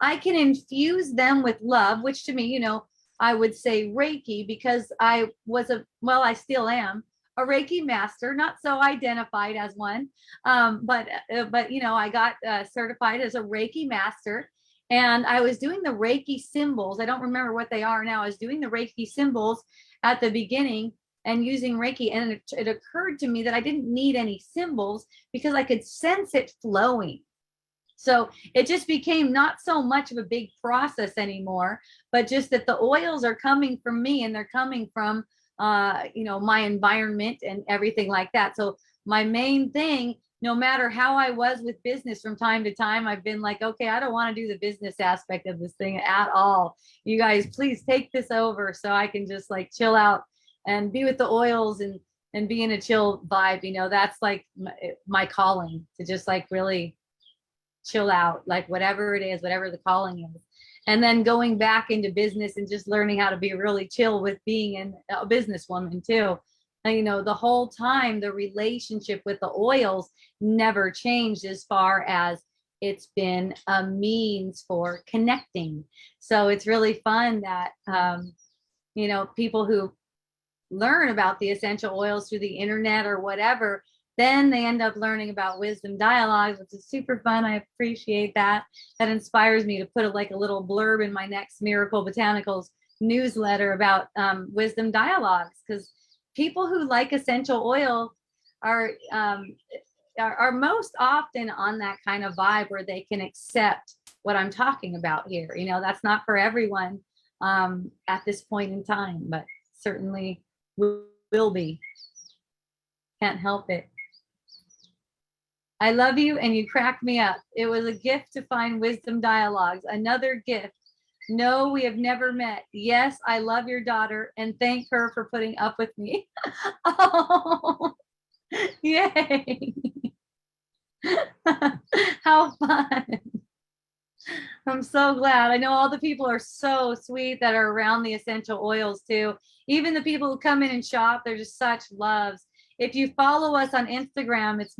I can infuse them with love, which to me, I would say Reiki, because I still am a Reiki master, not so identified as one. But I got certified as a Reiki master, and I was doing the Reiki symbols. I don't remember what they are now. I was doing the Reiki symbols at the beginning and using Reiki. And it occurred to me that I didn't need any symbols because I could sense it flowing. So it just became not so much of a big process anymore, but just that the oils are coming from me and they're coming from, my environment and everything like that. So my main thing, no matter how I was with business from time to time, I've been like, okay, I don't want to do the business aspect of this thing at all. You guys, please take this over so I can just like chill out and be with the oils and be in a chill vibe. That's like my calling, to just like really chill out, like whatever it is, whatever the calling is. And then going back into business and just learning how to be really chill with being a businesswoman too. And, the whole time, the relationship with the oils never changed, as far as it's been a means for connecting. So it's really fun that, people who learn about the essential oils through the internet or whatever, then they end up learning about wisdom dialogues, which is super fun. I appreciate that. That inspires me to put a little blurb in my next Miracle Botanicals newsletter about wisdom dialogues, because people who like essential oil are most often on that kind of vibe where they can accept what I'm talking about here. That's not for everyone at this point in time, but certainly will be. Can't help it. I love you and you crack me up. It was a gift to find wisdom dialogues. Another gift. No, we have never met. Yes, I love your daughter and thank her for putting up with me. Oh, yay. How fun. I'm so glad. I know all the people are so sweet that are around the essential oils too. Even the people who come in and shop, they're just such loves. If you follow us on Instagram, it's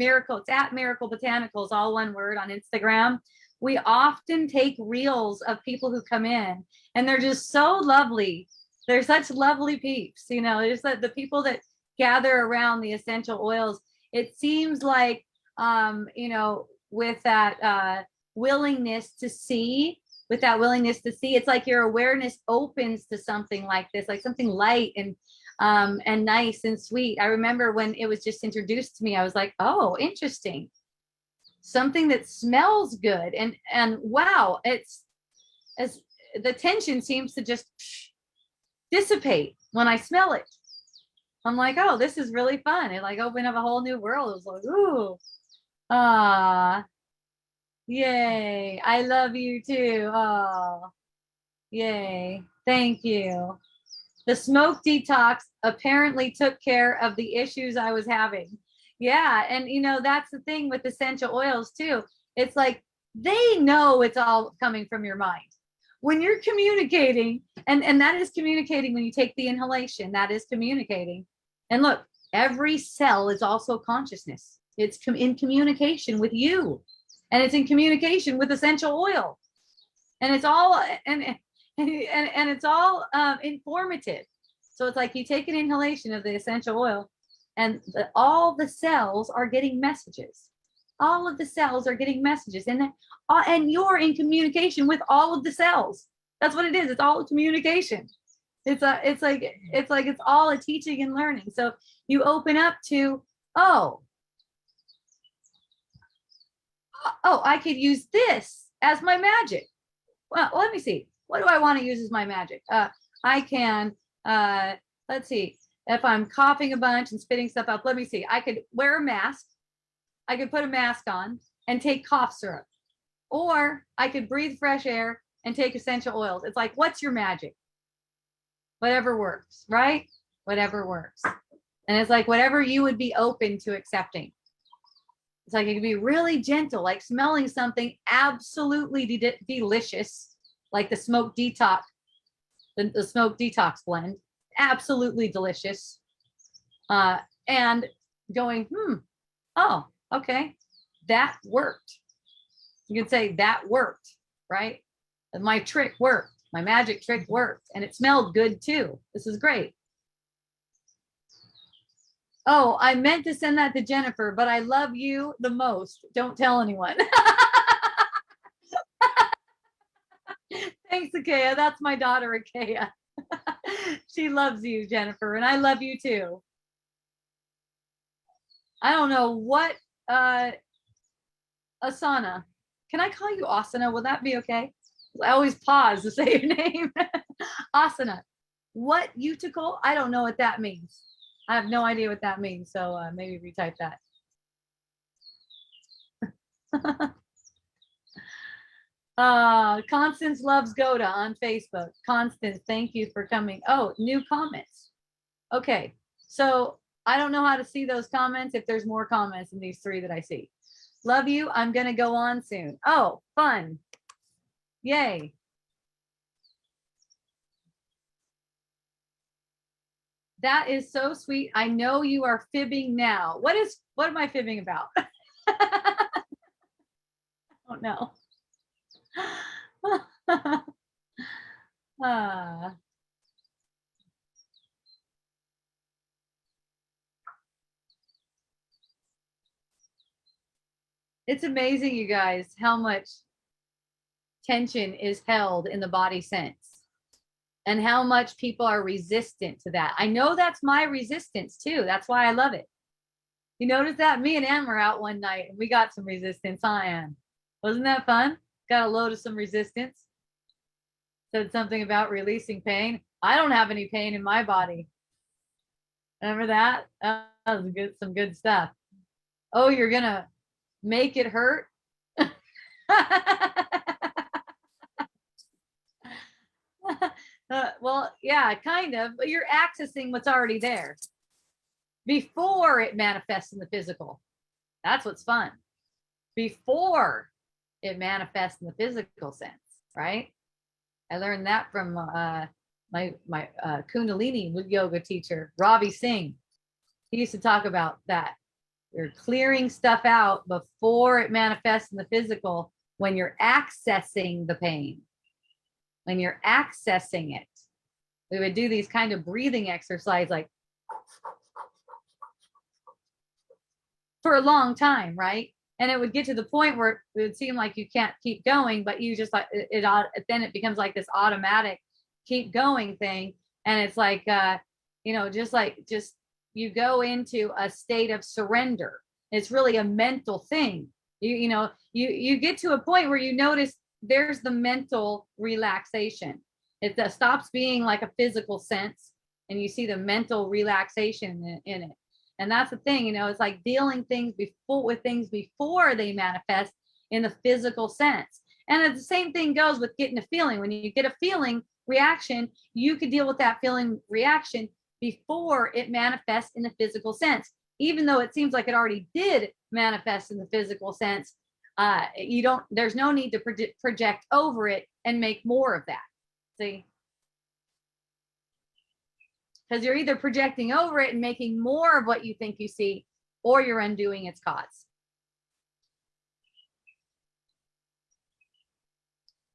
at Miracle Botanicals, all one word on Instagram. We often take reels of people who come in and they're just so lovely. They're such lovely peeps, just the people that gather around the essential oils. It seems like, with that willingness to see, it's like your awareness opens to something like this, like something light and nice and sweet. I remember when it was just introduced to me, I was like, oh, interesting. Something that smells good. And wow, it's as the tension seems to just dissipate when I smell it. I'm like, oh, this is really fun. It like opened up a whole new world. It was like, ooh, yay. I love you too. Oh, yay. Thank you. The smoke detox apparently took care of the issues I was having. Yeah. And, that's the thing with essential oils too. It's like they know it's all coming from your mind. When you're communicating, and that is communicating when you take the inhalation, that is communicating. And look, every cell is also consciousness. It's in communication with you. and it's in communication with essential oil, and it's all and it's all informative. So it's like you take an inhalation of the essential oil, and all the cells are getting messages. All of the cells are getting messages, and you're in communication with all of the cells. That's what it is. It's all communication. It's like it's all a teaching and learning. So you open up to, oh, I could use this as my magic. Well, let me see. What do I want to use as my magic? I can, let's see. If I'm coughing a bunch and spitting stuff up, let me see. I could wear a mask. I could put a mask on and take cough syrup. Or I could breathe fresh air and take essential oils. It's like, what's your magic? Whatever works, right? Whatever works. And it's like whatever you would be open to accepting. It's like it can be really gentle, like smelling something absolutely delicious, like the smoke detox, the smoke detox blend, absolutely delicious. And going, oh, okay, that worked. You could say that worked, right? My trick worked. My magic trick worked, and it smelled good too. This is great. Oh, I meant to send that to Jennifer, but I love you the most. Don't tell anyone. Thanks, Akea. That's my daughter, Akea. She loves you, Jennifer, and I love you too. I don't know what, Asana. Can I call you Asana? Will that be okay? I always pause to say your name. Asana. What Utical? I don't know what that means. I have no idea what that means. So maybe retype that. Constance loves Goda on Facebook. Constance, thank you for coming. Oh, new comments. Okay. So I don't know how to see those comments if there's more comments than these three that I see. Love you. I'm going to go on soon. Oh, fun. Yay. That is so sweet. I know you are fibbing now. What am I fibbing about? I don't know. It's amazing, you guys, how much tension is held in the body sense and how much people are resistant to that. I know that's my resistance too. That's why I love it. You notice that? Me and Ann were out one night and we got some resistance, huh, Ann? Wasn't that fun? Got a load of some resistance. Said something about releasing pain. I don't have any pain in my body. Remember that? That was some good stuff. Oh, you're gonna make it hurt? Well, yeah, kind of, but you're accessing what's already there before it manifests in the physical. That's what's fun. Before it manifests in the physical sense, right? I learned that from my Kundalini yoga teacher, Ravi Singh. He used to talk about that. You're clearing stuff out before it manifests in the physical when you're accessing the pain. When you're accessing it, we would do these kind of breathing exercises like for a long time, right? And it would get to the point where it would seem like you can't keep going, but you just like then it becomes like this automatic keep going thing. And it's like, just you go into a state of surrender. It's really a mental thing. You get to a point where you notice there's the mental relaxation. It stops being like a physical sense and you see the mental relaxation in it. And that's the thing, it's like dealing with things before they manifest in the physical sense. And the same thing goes with getting a feeling. When you get a feeling reaction, you could deal with that feeling reaction before it manifests in the physical sense. Even though it seems like it already did manifest in the physical sense, there's no need to project over it and make more of that. See? Because you're either projecting over it and making more of what you think you see, or you're undoing its cause.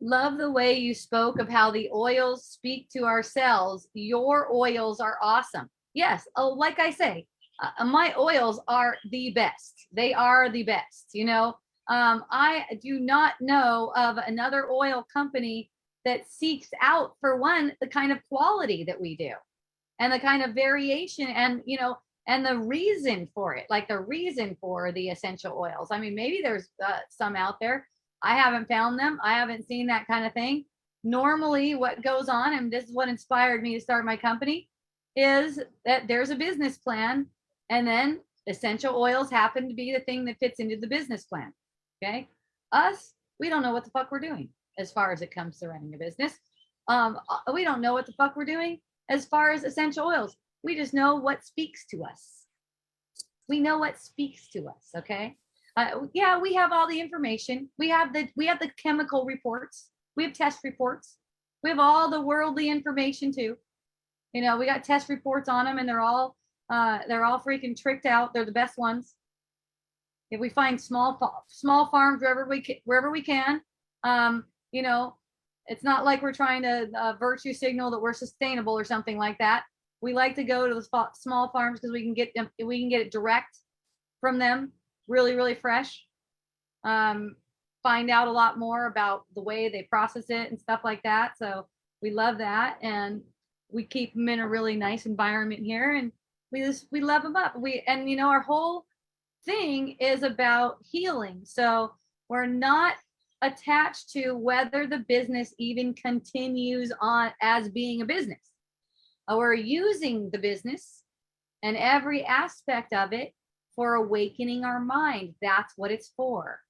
love the way you spoke of how the oils speak to our cells. Your oils are awesome. Yes. Oh, like I say, my oils are the best. They are the best. I do not know of another oil company that seeks out, for one, the kind of quality that we do and the kind of variation and the reason for it, like the reason for the essential oils. I mean, maybe there's some out there. I haven't found them. I haven't seen that kind of thing. Normally, what goes on, and this is what inspired me to start my company, is that there's a business plan, and then essential oils happen to be the thing that fits into the business plan. Okay. Us, we don't know what the fuck we're doing as far as it comes to running a business. We don't know what the fuck we're doing as far as essential oils. We just know what speaks to us. We know what speaks to us. Okay. Yeah, we have all the information. We have the chemical reports. We have test reports. We have all the worldly information too. We got test reports on them, and they're all freaking tricked out. They're the best ones. If we find small farms wherever we can, it's not like we're trying to virtue signal that we're sustainable or something like that. We like to go to the small farms because we can get it direct from them, really, really fresh. Find out a lot more about the way they process it and stuff like that. So we love that, and we keep them in a really nice environment here, and we love them up. Our whole thing is about healing. So we're not attached to whether the business even continues on as being a business. We're using the business and every aspect of it for awakening our mind. That's what it's for.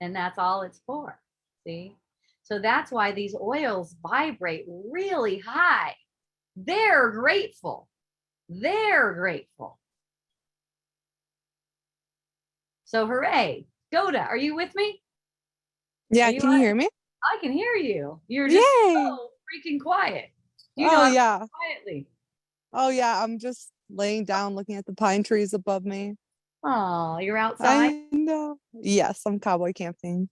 And that's all it's for. See? So that's why these oils vibrate really high. They're grateful. They're grateful. So hooray. Goda, are you with me? Yeah, can you hear me? I can hear you. You're just so freaking quiet. Yeah. Quietly. Oh yeah, I'm just laying down looking at the pine trees above me. Oh, you're outside? I know. Yes, I'm cowboy camping.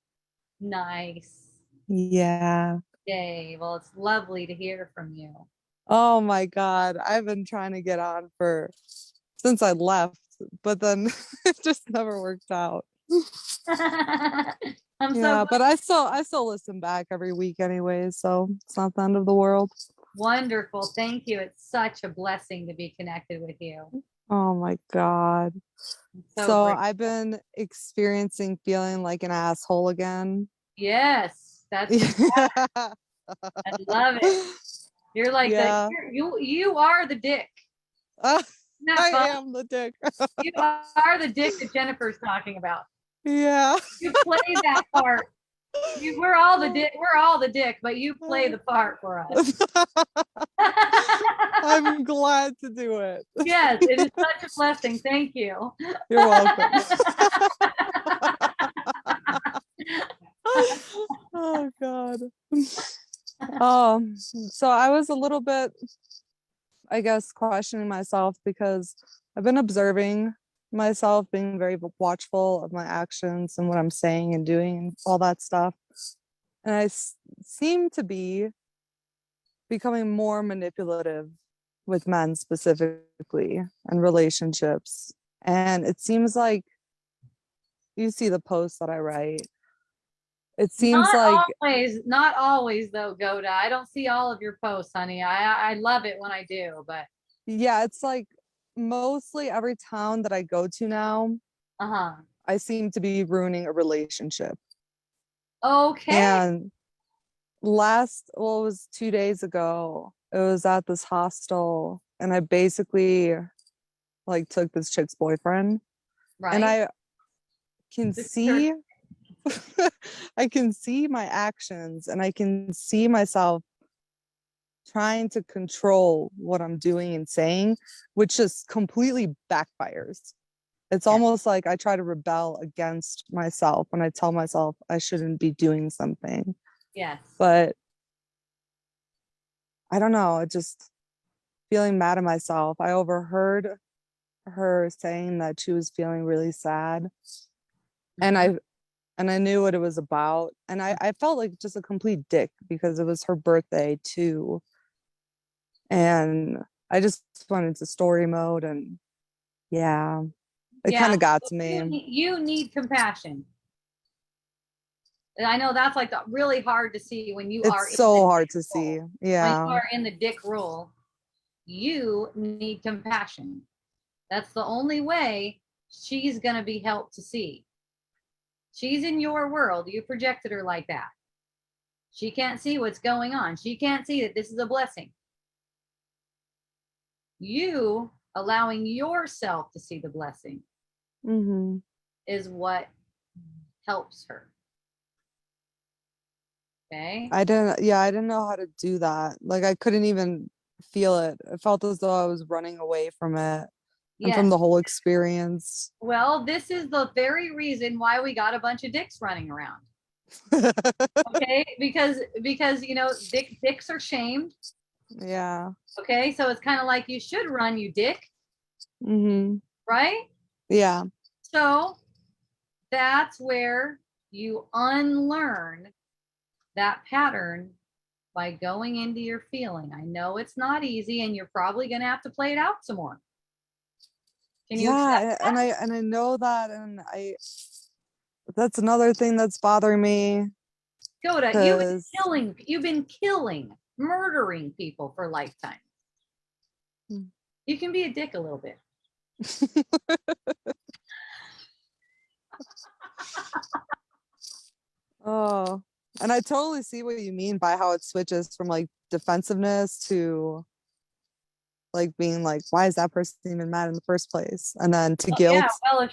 Nice. Yeah. Yay. Well, it's lovely to hear from you. Oh my God. I've been trying to get on since I left, but then it just never worked out. I'm so Yeah, but I still listen back every week anyways, so it's not the end of the world. wonderful. Thank you. It's such a blessing to be connected with you. Oh my God. So I've been experiencing feeling like an asshole again. Yes, that's I love it. You're like you are the dick. I am the dick. You are the dick that Jennifer's talking about. Yeah. You play that part. We're all the dick, but you play the part for us. I'm glad to do it. Yes, it is such a blessing. Thank you. You're welcome. Oh God. So I was a little bit, I guess, questioning myself because I've been observing myself, being very watchful of my actions and what I'm saying and doing and all that stuff. And I seem to be becoming more manipulative with men specifically and relationships. And it seems like you see the posts that I write. It seems not always though, Goda. I don't see all of your posts, honey. I love it when I do, but yeah, it's like mostly every town that I go to now, I seem to be ruining a relationship. Okay. And it was 2 days ago. It was at this hostel, and I basically like took this chick's boyfriend. Right. And I can see I can see my actions, and I can see myself trying to control what I'm doing and saying, which just completely backfires. It's almost like I try to rebel against myself when I tell myself I shouldn't be doing something. Yes. But I don't know, just feeling mad at myself. I overheard her saying that she was feeling really sad. And and I knew what it was about. And I felt like just a complete dick because it was her birthday too. And I just went into story mode and yeah, it Yeah, kind of got so to me. you need compassion. And I know that's like really hard to see when you are It's in the so hard dick to see. role. When you Yeah. are in the dick role, you need compassion. That's the only way she's going to be helped to see. She's in your world. You projected her like that. She can't see what's going on. She can't see that this is a blessing. You allowing yourself to see the blessing Mm-hmm. is what helps her. Okay. I didn't know how to do that. Like I couldn't even feel it. It felt as though I was running away from it and from Yes. the whole experience. Well, this is the very reason why we got a bunch of dicks running around. Okay, because dicks are shamed. Yeah. Okay, so it's kind of like you should run, you dick, Mm-hmm. right? Yeah. So that's where you unlearn that pattern by going into your feeling. I know it's not easy, and you're probably going to have to play it out some more. Can you accept Yeah, that? and I know that, and I that's another thing that's bothering me Goda, because you've been killing, murdering people for lifetime. You can be a dick a little bit. oh, and I totally see what you mean by how it switches from like defensiveness to like being like, why is that person even mad in the first place? And then to Oh, yeah, guilt. well, if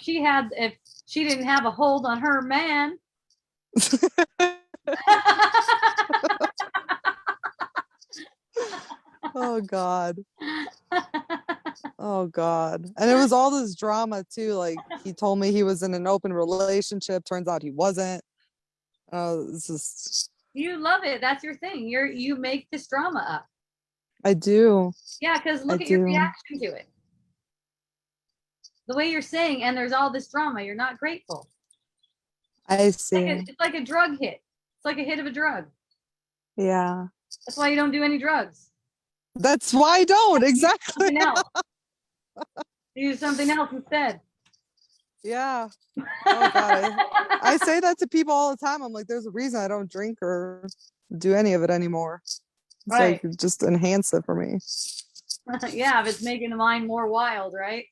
she didn't have a hold on her man. Oh God. Oh God. And it was all this drama too. Like he told me he was in an open relationship. Turns out he wasn't. Oh, this is You love it. That's your thing. You make this drama up. I do. Yeah, because I look at your do. reaction to it. The way you're saying, and there's all this drama, you're not grateful. I see. It's like a drug hit. It's like a hit of a drug. Yeah. That's why you don't do any drugs. That's why I don't. Exactly. Something else. Use something else instead. Yeah. Oh God. I say that to people all the time. I'm like, there's a reason I don't drink or do any of it anymore. It's Right. like it just enhance it for me. Yeah, if it's making the mind more wild, right?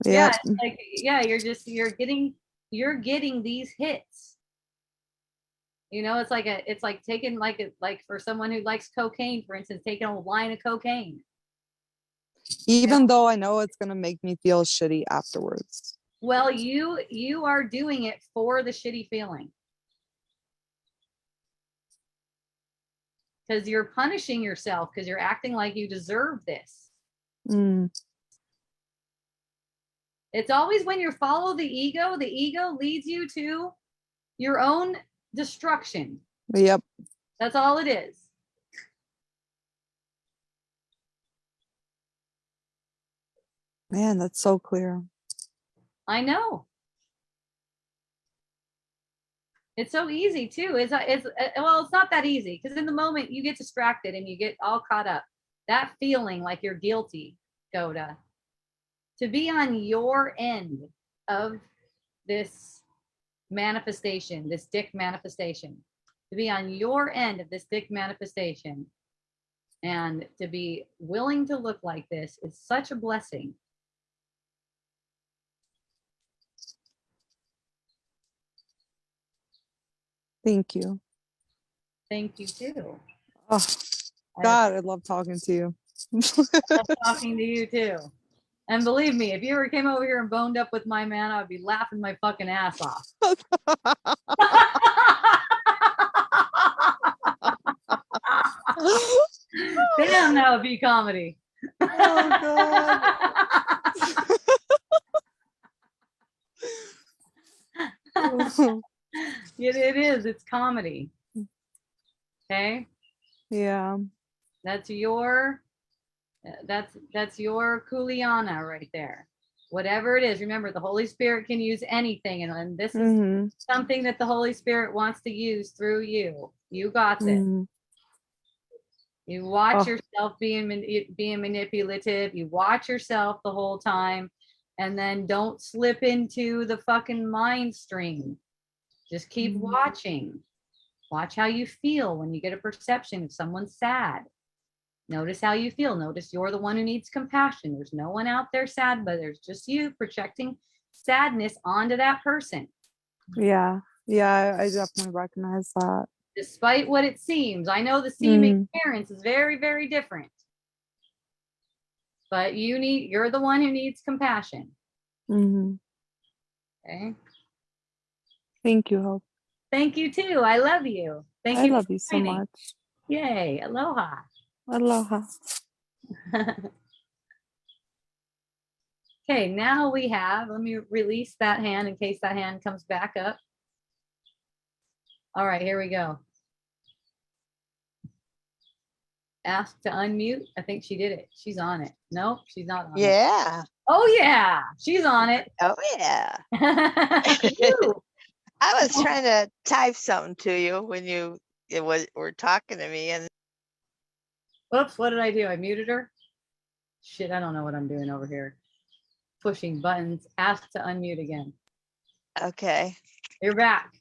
Yeah, Yep. it's like yeah, you're getting these hits. It's like taking like for someone who likes cocaine, for instance, taking a line of cocaine. Even though I know it's gonna make me feel shitty afterwards. Well, you are doing it for the shitty feeling. Because you're punishing yourself because you're acting like you deserve this. Mm. It's always when you follow the ego leads you to your own destruction. Yep. That's all it is. Man, that's so clear. I know. It's so easy too. It's not that easy because in the moment you get distracted and you get all caught up. That feeling like you're guilty, Goda, to be on your end of this manifestation, this dick manifestation, to be on your end of this dick manifestation and to be willing to look like this is such a blessing. Thank you. Thank you too. Oh God, I love talking to you. I love talking to you too. And believe me, if you ever came over here and boned up with my man, I'd be laughing my fucking ass off. Damn, that would be comedy. Oh God. It is. It's comedy. Okay. Yeah. That's your Kuliana right there. Whatever it is, remember the Holy Spirit can use anything. And this is Mm-hmm. something that the Holy Spirit wants to use through you. You got this. Mm-hmm. You watch Oh, yourself being manipulative. You watch yourself the whole time, and then don't slip into the fucking mind stream. Just keep mhm. watching. Watch how you feel when you get a perception if someone's sad. Notice how you feel. Notice you're the one who needs compassion. There's no one out there sad, but there's just you projecting sadness onto that person. Yeah. Yeah, I definitely recognize that. Despite what it seems. I know the seeming Mm, appearance is very, very different. But you're the one who needs compassion. mm-hmm. Okay. Thank you, Hope. Thank you too. I love you. Thank I you for love you so joining. much. Yay. Aloha. Aloha. Okay, now we have, let me release that hand in case that hand comes back up. All right, here we go. Ask to unmute. I think she did it. She's on it. Nope, she's not on it. Yeah. Oh yeah, she's on it. Oh yeah. Woo. I was trying to type something to you when were talking to me, and Whoops, what did I do? I muted her. Shit, I don't know what I'm doing over here. Pushing buttons. Ask to unmute again. okay. You're back.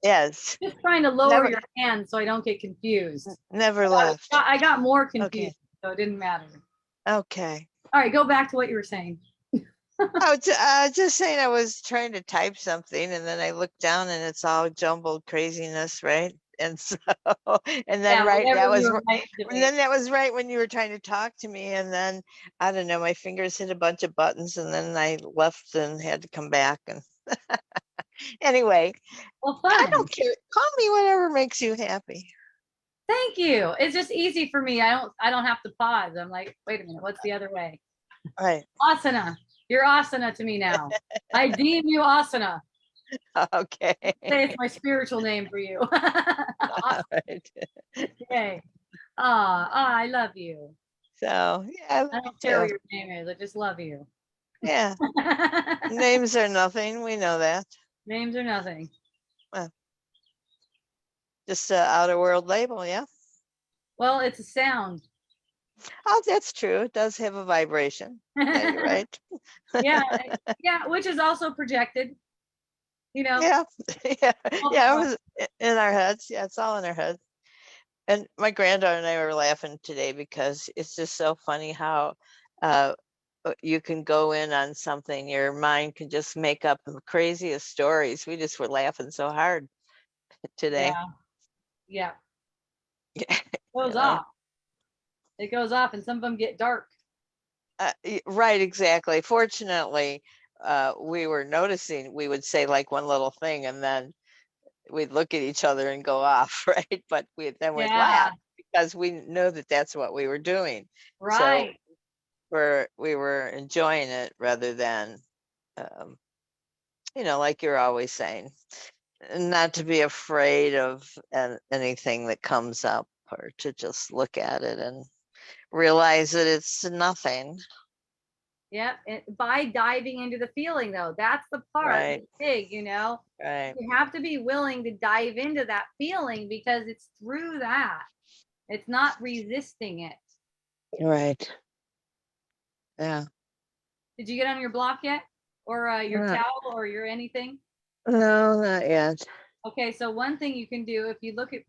Yes. Just trying to lower Never- your hand so I don't get confused. Never left. I got more confused, Okay. so it didn't matter. Okay. All right, go back to what you were saying. I was just saying I was trying to type something, and then I looked down and it's all jumbled craziness, right? And so, and then that was right when you were trying to talk to me, and then I don't know, my fingers hit a bunch of buttons, and then I left and had to come back. And anyway, Well, fun. I don't care. Call me whatever makes you happy. Thank you. It's just easy for me. I don't have to pause. I'm like, wait a minute, what's the other way? Right. Asana. You're asana to me now. I deem you asana. Okay. Say it's my spiritual name for you. All right. Okay. I love you. So yeah, I don't care what your name is. I just love you. yeah. Names are nothing. We know that. Names are nothing. Just an outer world label, yeah. Well, it's a sound. Oh, that's true. It does have a vibration. Yeah, you're right. yeah, which is also projected. You know. Yeah, yeah. It was in our heads. Yeah, it's all in our heads. And my granddaughter and I were laughing today because it's just so funny how you can go in on something. Your mind can just make up the craziest stories. We just were laughing so hard today. Yeah. Goes off. It goes off, and some of them get dark. Right, exactly. Fortunately, we were noticing, we would say like one little thing and then we'd look at each other and go off, right? But we'd laugh because we know that that's what we were doing. Right. So we were enjoying it rather than, like you're always saying, not to be afraid of anything that comes up, or to just look at it and realize that it's nothing. Yep. By diving into the feeling, though, that's the part that's big, Right. You have to be willing to dive into that feeling because it's through that. It's not resisting it. Right. Yeah. Did you get on your block yet? Or your towel or your anything? No, not yet. Okay, so one thing you can do if you look at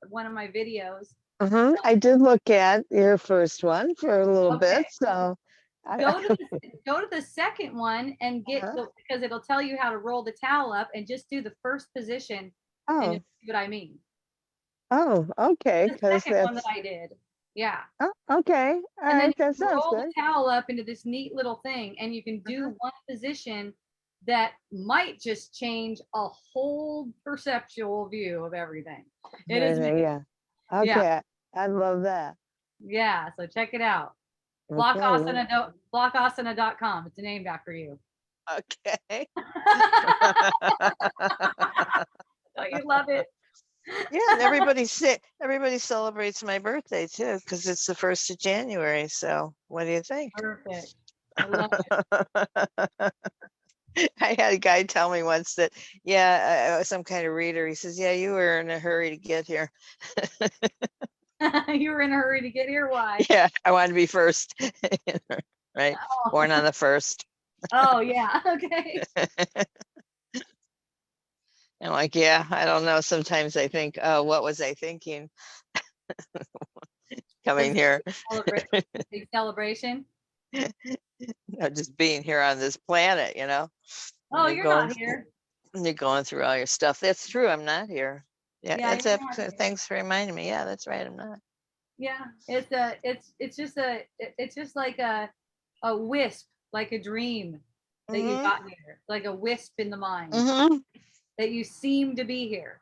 one of my videos. I did look at your first one for a little bit, so go to the second one and because it'll tell you how to roll the towel up and just do the first position. And you'll see what I mean. Oh, okay. The second one that I did. Yeah. Oh, okay. All right. That sounds roll good. the towel up into this neat little thing, and you can do one position that might just change a whole perceptual view of everything. It is. Yeah. Okay. Yeah. I love that. Yeah. So check it out. Blockasana.com. It's named after you. Okay. Don't you love it? Yeah, and everybody celebrates my birthday too, because it's the 1st of January. So what do you think? Perfect. I love it. I had a guy tell me once that, yeah, some kind of reader. He says, yeah, you were in a hurry to get here. You were in a hurry to get here. Why? Yeah, I wanted to be first. Right? Oh. Born on the first. Oh, yeah. Okay. I'm like, yeah, I don't know. Sometimes I think, oh, what was I thinking coming here? Big celebration. Just being here on this planet, you know? Oh, you're not here. You're going through all your stuff. That's true. I'm not here. Yeah, Yeah, that's it. Thanks for reminding me. Yeah, that's right. I'm not. Yeah, it's just like a wisp, like a dream that you got here, like a wisp in the mind that you seem to be here.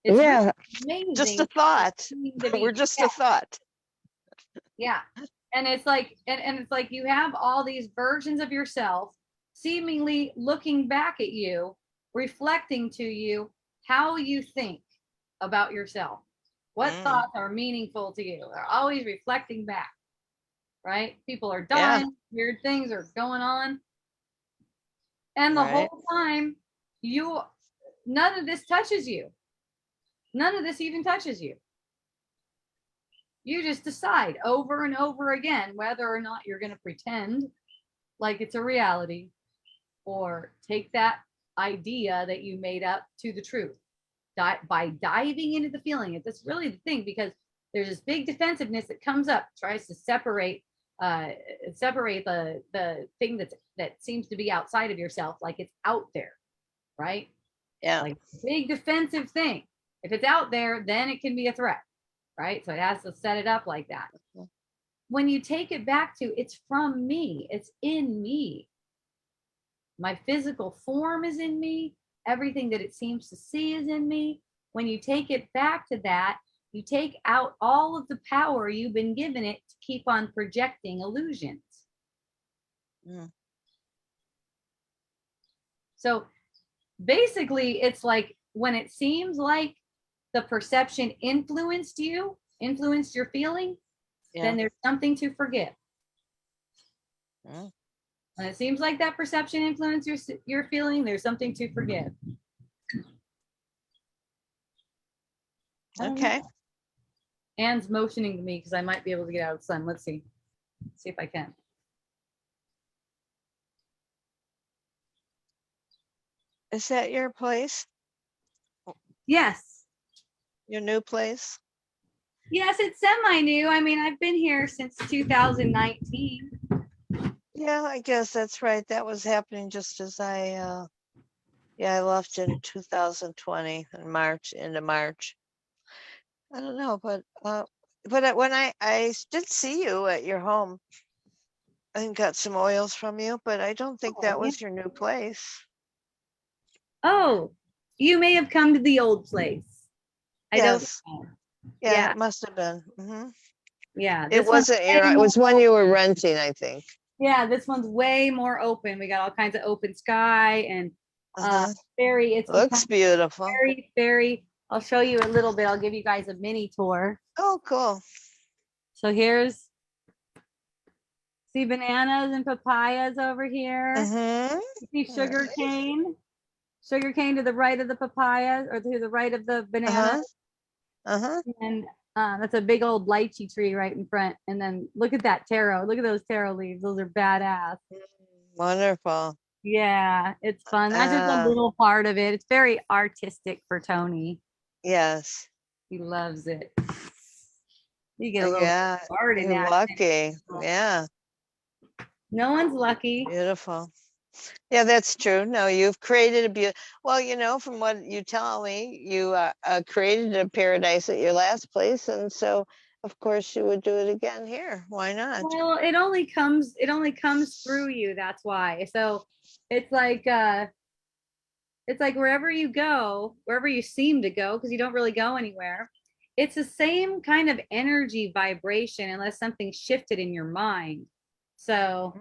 It's yeah, really amazing. Just a thought. We're just a thought. Yeah, and it's like, and it's like you have all these versions of yourself, seemingly looking back at you, reflecting to you how you think about yourself. What thoughts are meaningful to you? They're always reflecting back, right? People are dying, weird things are going on. And the whole time, none of this touches you. None of this even touches you. You just decide over and over again whether or not you're going to pretend like it's a reality or take that idea that you made up to the truth. By diving into the feeling. That's really the thing, because there's this big defensiveness that comes up, tries to separate the thing that seems to be outside of yourself, like it's out there, right? Yeah. Like big defensive thing. If it's out there, then it can be a threat, right? So it has to set it up like that. When you take it back to, it's from me, it's in me. My physical form is in me. Everything that it seems to see is in me. When you take it back to that, you take out all of the power you've been given it to keep on projecting illusions. So basically, it's like when it seems like the perception influenced your feeling, then there's something to forgive. When it seems like that perception influenced your feeling, there's something to forgive. Okay. Anne's motioning to me because I might be able to get out of the sun. Let's see. See if I can. Is that your place? Yes. Your new place? Yes, it's semi-new. I mean, I've been here since 2019. Yeah, I guess that's right. That was happening just as I left in 2020 in March, into March. I don't know, but when I did see you at your home and got some oils from you, but I don't think that was your new place. Oh, you may have come to the old place. I don't know. Yeah, it must have been. Yeah. It wasn't it was when you were renting, I think. Yeah, this one's way more open. We got all kinds of open sky and it looks beautiful. Very, I'll show you a little bit. I'll give you guys a mini tour. Oh, cool. So see bananas and papayas over here. See sugar cane to the right of the papayas, or to the right of the bananas. And that's a big old lychee tree right in front. And then look at that taro. Look at those taro leaves. Those are badass. Wonderful. Yeah, it's fun. That's just a little part of it. It's very artistic for Tony. Yes. He loves it. You get a little garden. You're lucky. Yeah. No one's lucky. Beautiful. Yeah, that's true. No, you've created a beautiful, well, you know, from what you tell me, you created a paradise at your last place. And so, of course, you would do it again here. Why not? Well, it only comes through you. That's why. So it's like wherever you go, wherever you seem to go, because you don't really go anywhere, it's the same kind of energy vibration unless something shifted in your mind. So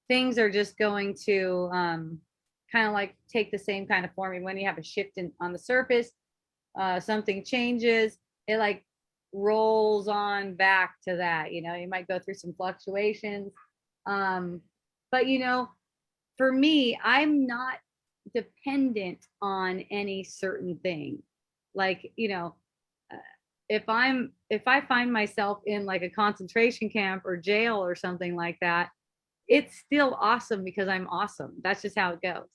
things are just going to kind of like take the same kind of form. And when you have a shift on the surface, something changes, it like rolls on back to that. You know, you might go through some fluctuations, But for me, I'm not dependent on any certain thing. Like, if I find myself in like a concentration camp or jail or something like that, it's still awesome because I'm awesome. That's just how it goes.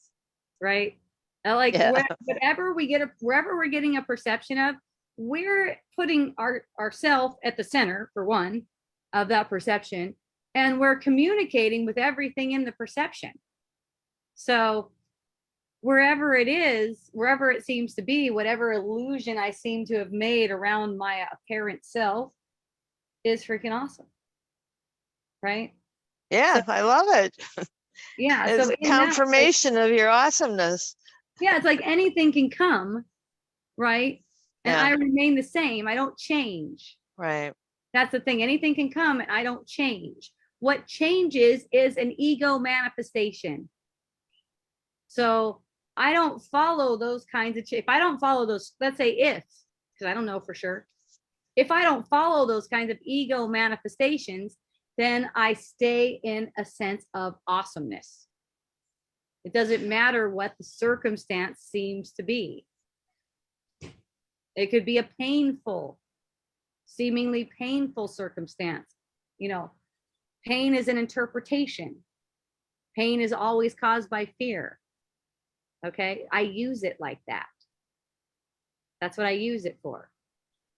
Right. Like whatever wherever we're getting a perception of, we're putting ourselves at the center, for one, of that perception, and we're communicating with everything in the perception. So wherever it is, wherever it seems to be, whatever illusion I seem to have made around my apparent self is freaking awesome. Right? Yeah, so, I love it. Yeah. It's so confirmation of your awesomeness. Yeah, it's like anything can come, right? And I remain the same. I don't change. Right. That's the thing. Anything can come and I don't change. What changes is an ego manifestation. So I don't follow those kinds of, if I don't follow those, let's say because I don't know for sure. If I don't follow those kinds of ego manifestations, then I stay in a sense of awesomeness. It doesn't matter what the circumstance seems to be. It could be a seemingly painful circumstance. Pain is an interpretation. Pain is always caused by fear. Okay, I use it like that. That's what I use it for.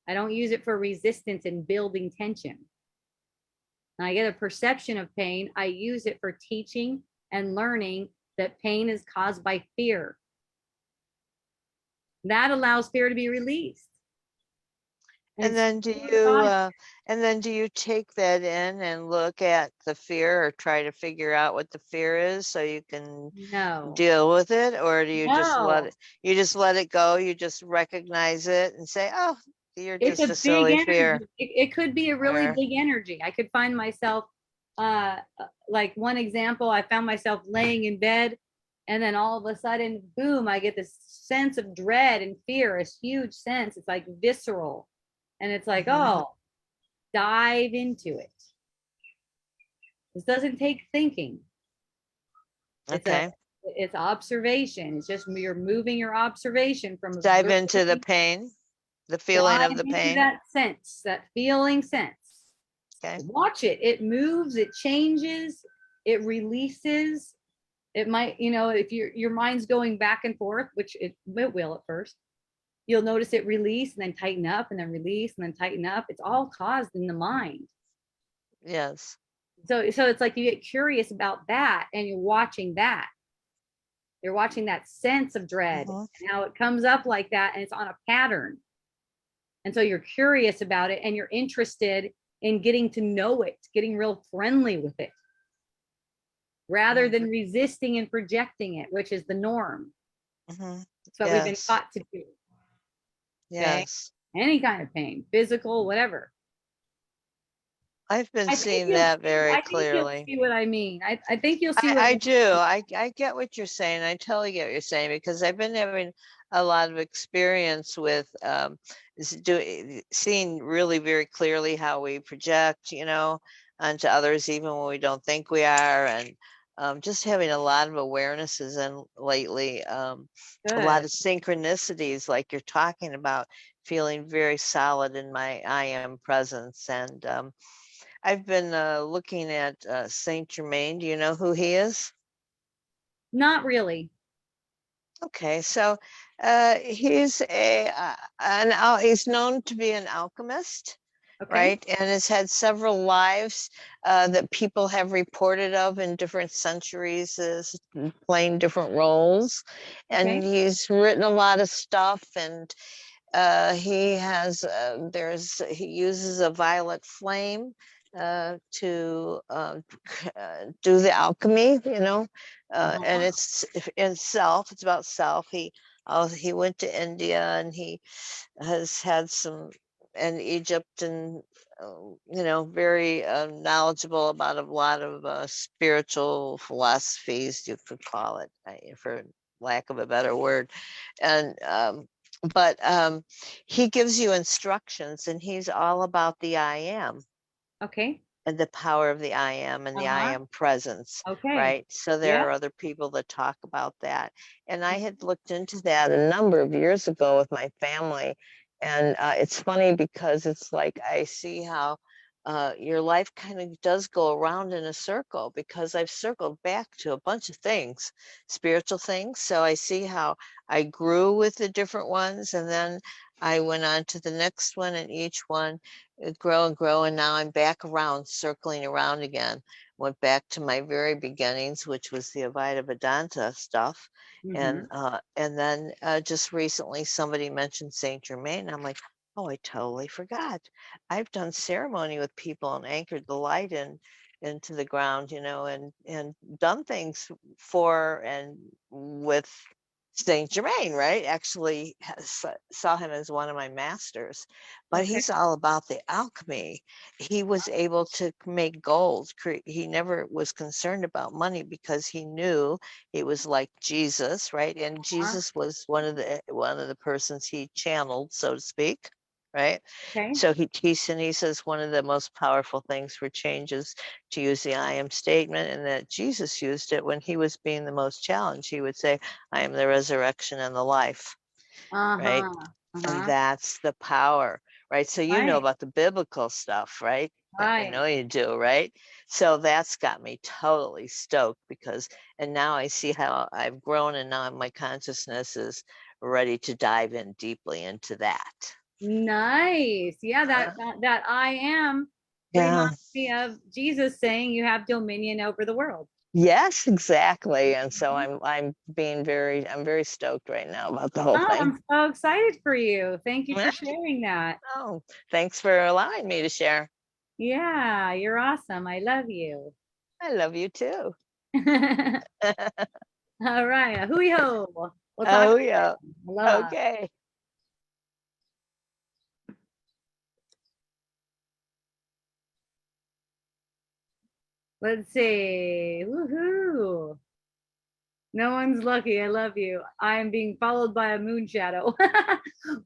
I don't use it for resistance and building tension. When I get a perception of pain, I use it for teaching and learning that pain is caused by fear. That allows fear to be released. And then do you take that in and look at the fear or try to figure out what the fear is so you can deal with it? Or do you just let it go? You just recognize it and say, oh, you're just a silly fear. It could be a really big energy. I could find myself, like one example, I found myself laying in bed, and then all of a sudden, boom, I get this sense of dread and fear, a huge sense. It's like visceral. And it's like, oh, dive into it. This doesn't take thinking. It's observation. It's just you're moving your observation from dive into the pain, the feeling of the pain. That sense, that feeling sense. Okay. Watch it. It moves, it changes, it releases. It might, if your mind's going back and forth, which it will at first, you'll notice it release and then tighten up and then release and then tighten up. It's all caused in the mind. Yes. So it's like you get curious about that and you're watching that. You're watching that sense of dread and how it comes up like that, and it's on a pattern. And so you're curious about it and you're interested in getting to know it, getting real friendly with it, rather than resisting and projecting it, which is the norm. That's what we've been taught to do. Yes. Okay? Any kind of pain, physical, whatever. I've been seeing that very clearly. I think you'll see what I mean. I think you'll see what I do. I get what you're saying. I totally get what you're saying, because I've been having a lot of experience with seeing really very clearly how we project, onto others, even when we don't think we are, and just having a lot of awarenesses and lately, a lot of synchronicities, like you're talking about, feeling very solid in my I am presence. And I've been looking at Saint Germain. Do you know who he is? Not really. Okay, so he's he's known to be an alchemist. Okay. Right, and has had several lives that people have reported of in different centuries, playing different roles. And he's written a lot of stuff, and he has he uses a violet flame to do the alchemy, and it's about self. He went to India, and he has had some, and Egypt, and very knowledgeable about a lot of spiritual philosophies, you could call it, for lack of a better word. And but he gives you instructions, and he's all about the I am. Okay. and the power of the I am and the I am presence, Okay. right? So there Yeah. are other people that talk about that. And I had looked into that a number of years ago with my family. And it's funny because it's like I see how your life kind of does go around in a circle, because I've circled back to a bunch of things, spiritual things. So I see how I grew with the different ones, and then I went on to the next one, and each one grow and grow, and now I'm back around, circling around again. Went back to my very beginnings, which was the Advaita Vedanta stuff. Mhm. And then just recently somebody mentioned Saint Germain. I'm like, oh, I totally forgot. I've done ceremony with people and anchored the light into the ground, and done things for and with Saint Germain, right? Actually saw him as one of my masters, but Okay. he's all about the alchemy. He was able to make gold. He never was concerned about money because he knew it was like Jesus, right? And Jesus was one of the persons he channeled, so to speak, right? Okay. So he says one of the most powerful things for change is to use the I am statement, and that Jesus used it when he was being the most challenged. He would say, I am the resurrection and the life, right? And that's the power, right? So you know Right. about the biblical stuff, right? I Right. know you do, right? So that's got me totally stoked, and now I see how I've grown, and now my consciousness is ready to dive in deeply into that. Nice. Yeah, that I am Yeah. reminds me of Jesus saying you have dominion over the world. Yes, exactly. And so I'm very stoked right now about the whole Oh, thing. I'm so excited for you. Thank you for sharing that. Oh, thanks for allowing me to share. Yeah, you're awesome. I love you. I love you too. All right. Hui ho. We'll talk. Oh yeah. Aloha. Okay. Let's see. Woohoo. No one's lucky. I love you. I am being followed by a moon shadow.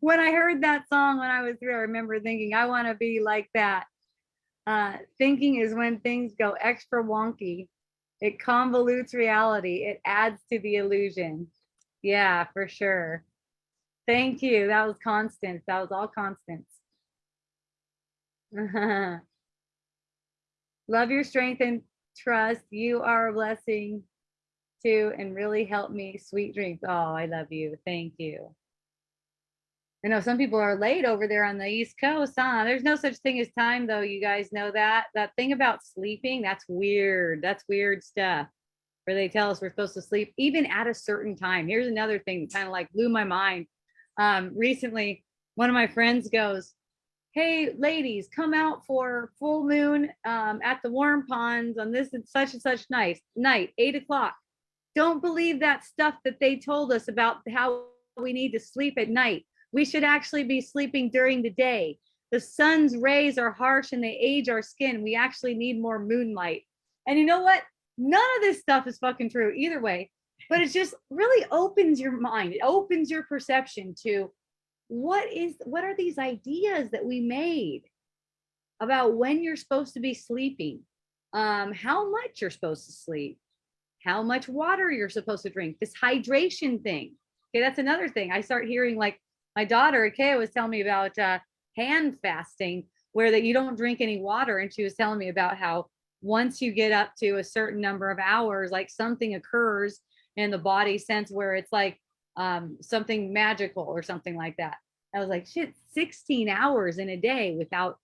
When I heard that song when I was 3, I remember thinking, I want to be like that. Thinking is when things go extra wonky. It convolutes reality. It adds to the illusion. Yeah, for sure. Thank you. That was Constance. That was all Constance. Love your strength and trust. You are a blessing too, and really help me. Sweet dreams. Oh, I love you. Thank you. I know some people are late over there on the East Coast, huh? There's no such thing as time, though. You guys know that. That thing about sleeping, that's weird. That's weird stuff where they tell us we're supposed to sleep even at a certain time. Here's another thing that kind of like blew my mind. Recently, one of my friends goes, hey, ladies, come out for full moon at the Warm Ponds on this and such night, 8 o'clock. Don't believe that stuff that they told us about how we need to sleep at night. We should actually be sleeping during the day. The sun's rays are harsh and they age our skin. We actually need more moonlight. And you know what? None of this stuff is fucking true either way, but it just really opens your mind. It opens your perception to what are these ideas that we made about when you're supposed to be sleeping, how much you're supposed to sleep, how much water you're supposed to drink, this hydration thing. Okay, that's another thing. I start hearing, like, my daughter Akea was telling me about hand fasting, where that you don't drink any water, and she was telling me about how once you get up to a certain number of hours, like something occurs in the body sense where it's like something magical or something like that. I was like, shit, 16 hours in a day without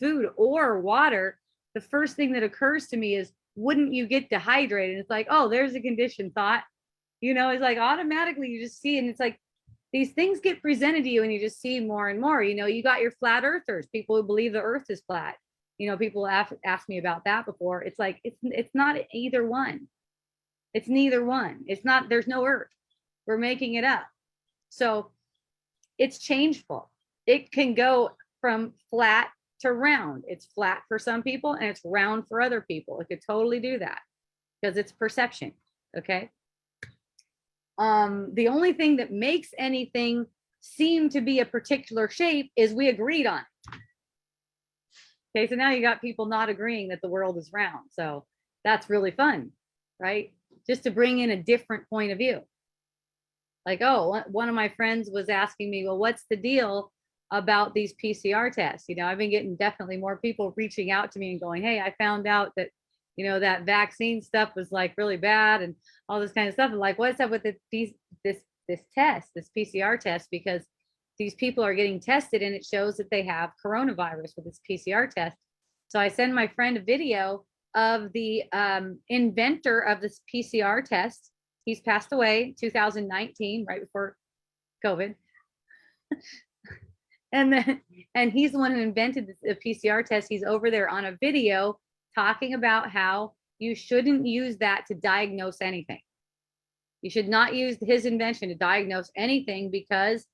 food or water. The first thing that occurs to me is, wouldn't you get dehydrated? It's like, oh, there's a conditioned thought. It's like automatically you just see, and it's like these things get presented to you and you just see more and more. You got your flat earthers, people who believe the earth is flat. People have asked me about that before. It's like, it's not either one. It's neither one. It's not, there's no earth. We're making it up. So it's changeful. It can go from flat to round. It's flat for some people and it's round for other people. It could totally do that because it's perception. Okay. The only thing that makes anything seem to be a particular shape is we agreed on it. Okay, so now you got people not agreeing that the world is round. So that's really fun, right? Just to bring in a different point of view. Like, oh, one of my friends was asking me, well, what's the deal about these PCR tests? You know, I've been getting definitely more people reaching out to me and going, hey, I found out that, you know, that vaccine stuff was like really bad and all this kind of stuff. And like, what's up with this test, this PCR test? Because these people are getting tested and it shows that they have coronavirus with this PCR test. So I send my friend a video of the inventor of this PCR test. He's passed away 2019, right before COVID. And he's the one who invented the PCR test. He's over there on a video talking about how you shouldn't use that to diagnose anything. You should not use his invention to diagnose anything because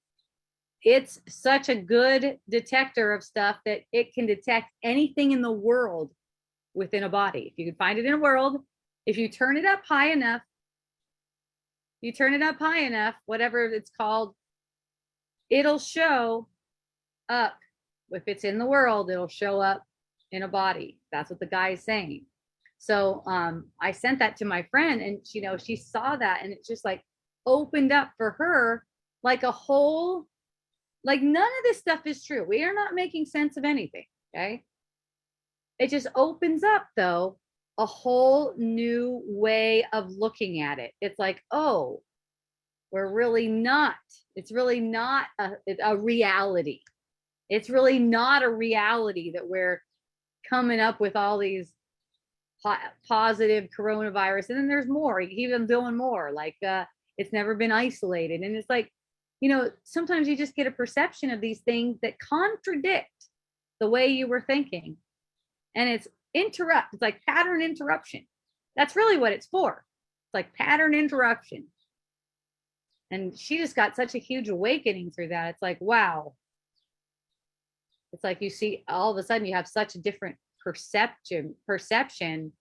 it's such a good detector of stuff that it can detect anything in the world within a body. If you can find it in a world, if you turn it up high enough, whatever it's called, it'll show up. If it's in the world, it'll show up in a body. That's what the guy is saying. So I sent that to my friend and she saw that and it just like opened up for her like a whole, like none of this stuff is true. We are not making sense of anything. Okay. It just opens up though a whole new way of looking at it. It's like, oh, we're really not, it's really not a reality. It's really not a reality that we're coming up with all these positive coronavirus. And then there's more, even doing more, like it's never been isolated. And it's like, sometimes you just get a perception of these things that contradict the way you were thinking. And it's like pattern interruption. That's really what it's for. It's like pattern interruption. And she just got such a huge awakening through that. It's like, wow. It's like you see all of a sudden you have such a different perception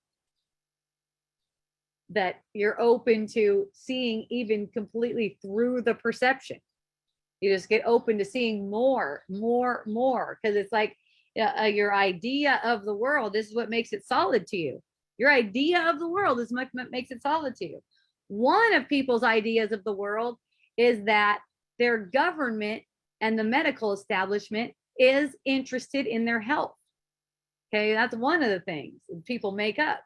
that you're open to seeing even completely through the perception. You just get open to seeing more. Because it's like your idea of the world, this is what makes it solid to you. Your idea of the world is what makes it solid to you. One of people's ideas of the world is that their government and the medical establishment is interested in their health. Okay, that's one of the things people make up.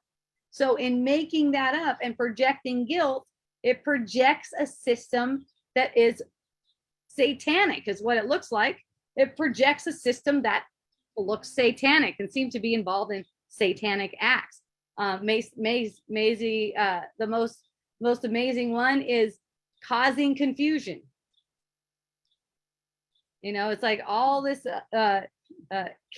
So in making that up and projecting guilt, it projects a system that is satanic, is what it looks like. It projects a system that looks satanic and seems to be involved in satanic acts. Maisie, the most amazing one is causing confusion. It's like all this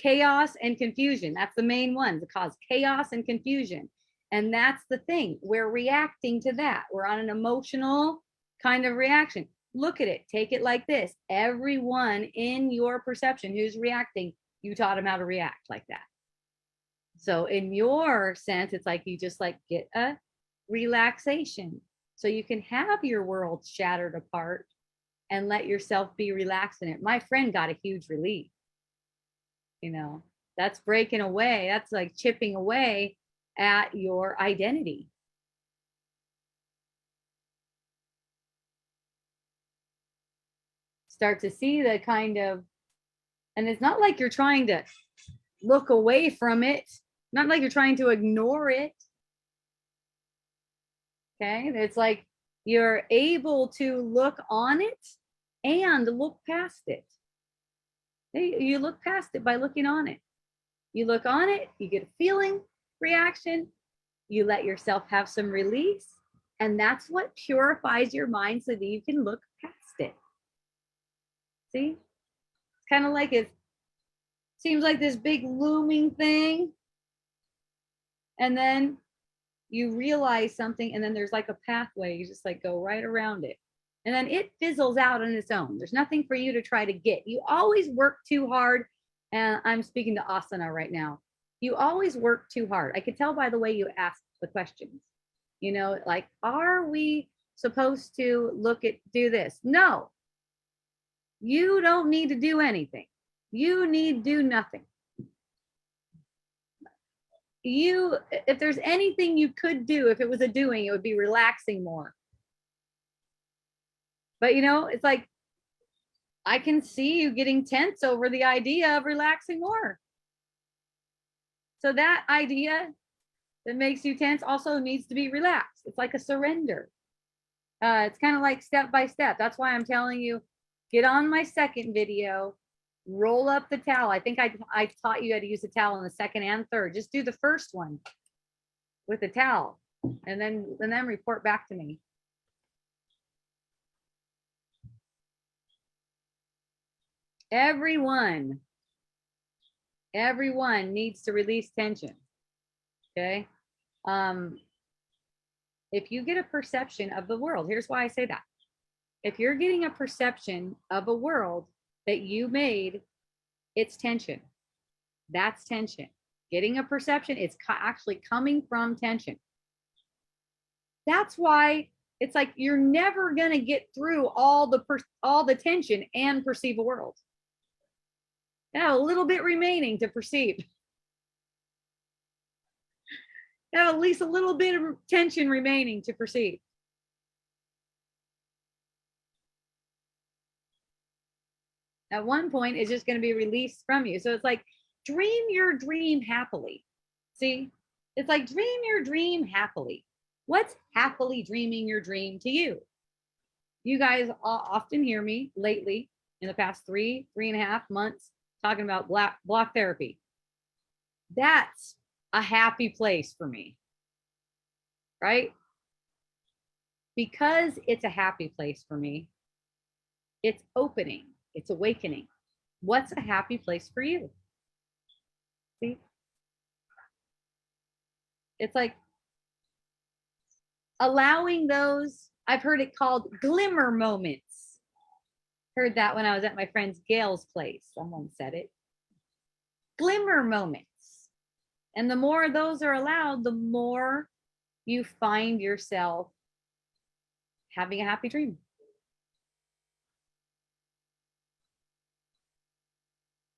chaos and confusion. That's the main one, to cause chaos and confusion. And that's the thing. We're reacting to that. We're on an emotional kind of reaction. Look at it. Take it like this. Everyone in your perception who's reacting, you taught them how to react like that. So in your sense, it's like you just like get a relaxation. So you can have your world shattered apart and let yourself be relaxed in it. My friend got a huge relief. That's breaking away. That's like chipping away at your identity. Start to see the kind of, and it's not like you're trying to look away from it, not like you're trying to ignore it. Okay, it's like you're able to look on it and look past it. You look past it by looking on it. You look on it, you get a feeling, reaction, you let yourself have some release, and that's what purifies your mind so that you can look past it. See? It's kind of like it seems like this big looming thing, and then you realize something, and then there's like a pathway. You just like go right around it, and then it fizzles out on its own. There's nothing for you to try to get. You always work too hard, and I'm speaking to Asana right now. You always work too hard. I could tell by the way you ask the questions. Like, are we supposed to do this? No. You don't need to do anything. You need to do nothing. if there's anything you could do, if it was a doing, it would be relaxing more. But you know, it's like, I can see you getting tense over the idea of relaxing more. So that idea that makes you tense also needs to be relaxed. It's like a surrender. It's kind of like step by step. That's why I'm telling you, get on my second video, roll up the towel. I think I taught you how to use the towel in the second and third. Just do the first one with the towel and then report back to me. Everyone needs to release tension. Okay. If you get a perception of the world, here's why I say that. If you're getting a perception of a world that you made, it's tension. That's tension. Getting a perception, it's actually coming from tension. That's why it's like you're never going to get through all the tension and perceive a world. Now a little bit remaining to perceive. Have at least a little bit of tension remaining to perceive. At one point, it's just going to be released from you. So it's like, dream your dream happily. See, it's like, dream your dream happily. What's happily dreaming your dream to you? You guys often hear me lately in the past 3.5 months talking about block therapy. That's a happy place for me, right? Because it's a happy place for me, it's opening, it's awakening. What's a happy place for you? See? It's like allowing those, I've heard it called glimmer moments. Heard that when I was at my friend's Gail's place. Someone said it. Glimmer moments. And the more those are allowed, the more you find yourself having a happy dream.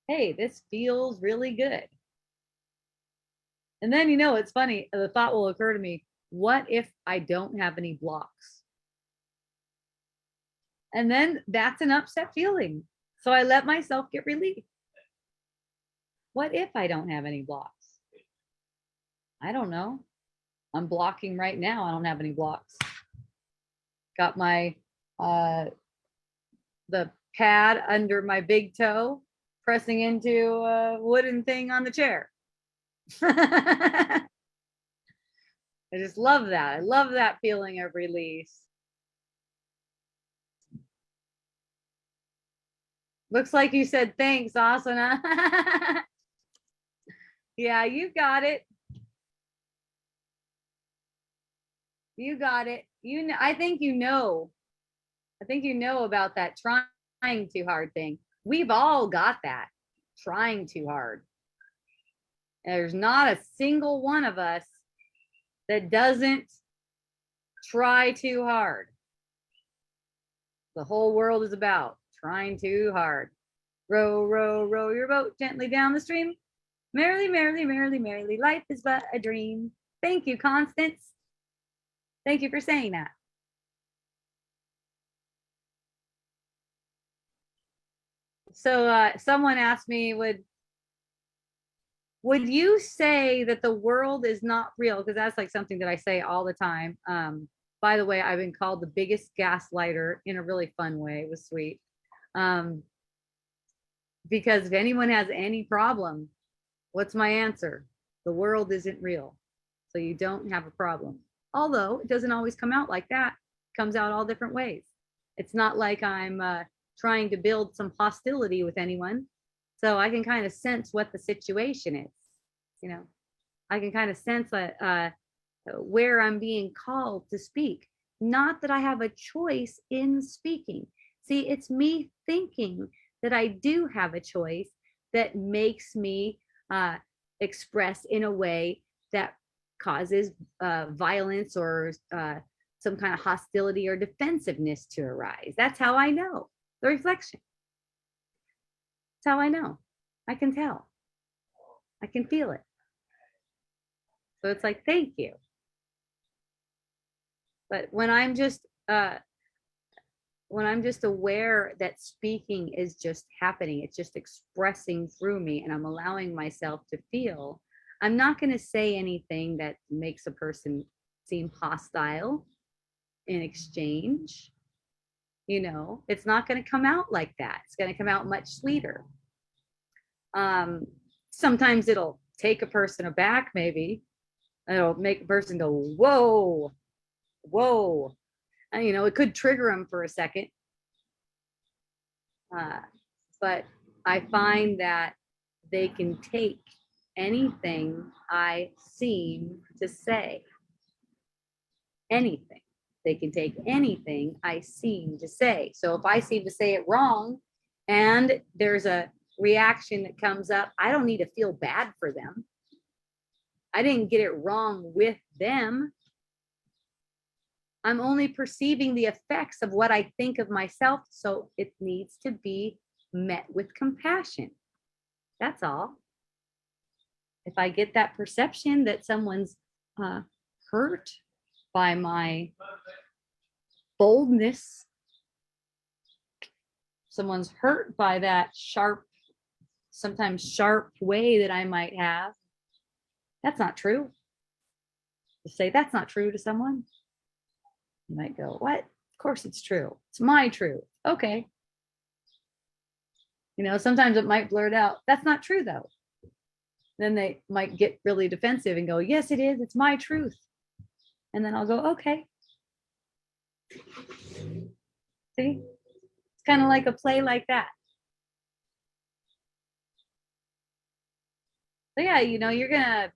Hey, this feels really good. And then, you know, it's funny. The thought will occur to me, what if I don't have any blocks? And then that's an upset feeling. So I let myself get relief. What if I don't have any blocks? I don't know. I'm blocking right now. I don't have any blocks. Got my, the pad under my big toe, pressing into a wooden thing on the chair. I just love that. I love that feeling of release. Looks like you said thanks, Asana. Yeah, you got it. You got it. You know, I think you know about that trying too hard thing. We've all got that, trying too hard. There's not a single one of us that doesn't try too hard. The whole world is about trying too hard. Row, row, row your boat gently down the stream. Merrily, merrily, merrily, merrily, life is but a dream. Thank you, Constance. Thank you for saying that. So someone asked me, would you say that the world is not real? Because that's like something that I say all the time. By the way, I've been called the biggest gaslighter in a really fun way. It was sweet. Because if anyone has any problem, what's my answer? The world isn't real. So you don't have a problem. Although it doesn't always come out like that. It comes out all different ways. It's not like I'm trying to build some hostility with anyone. So I can kind of sense what the situation is. You know, I can kind of sense where I'm being called to speak. Not that I have a choice in speaking. See, it's me thinking that I do have a choice that makes me express in a way that causes violence or some kind of hostility or defensiveness to arise. That's how I know. The reflection. That's how I know. I can tell. I can feel it. So it's like, thank you. But when I'm just aware that speaking is just happening, it's just expressing through me, and I'm allowing myself to feel, I'm not going to say anything that makes a person seem hostile in exchange. You know, it's not going to come out like that. It's going to come out much sweeter. Sometimes it'll take a person aback, maybe. It'll make a person go, whoa, whoa. And, you know, it could trigger them for a second. But I find that they can take anything I seem to say. Anything. They can take anything I seem to say. So if I seem to say it wrong and there's a reaction that comes up, I don't need to feel bad for them. I didn't get it wrong with them. I'm only perceiving the effects of what I think of myself. So it needs to be met with compassion. That's all. If I get that perception that someone's hurt by my boldness, someone's hurt by that sharp, sometimes sharp way that I might have, that's not true. To say that's not true to someone, you might go, what? Of course it's true. It's my truth. Okay. You know, sometimes it might blurt out, that's not true though. Then they might get really defensive and go, yes, it is. It's my truth. And then I'll go, okay. See, it's kind of like a play like that. So yeah, you know, you're gonna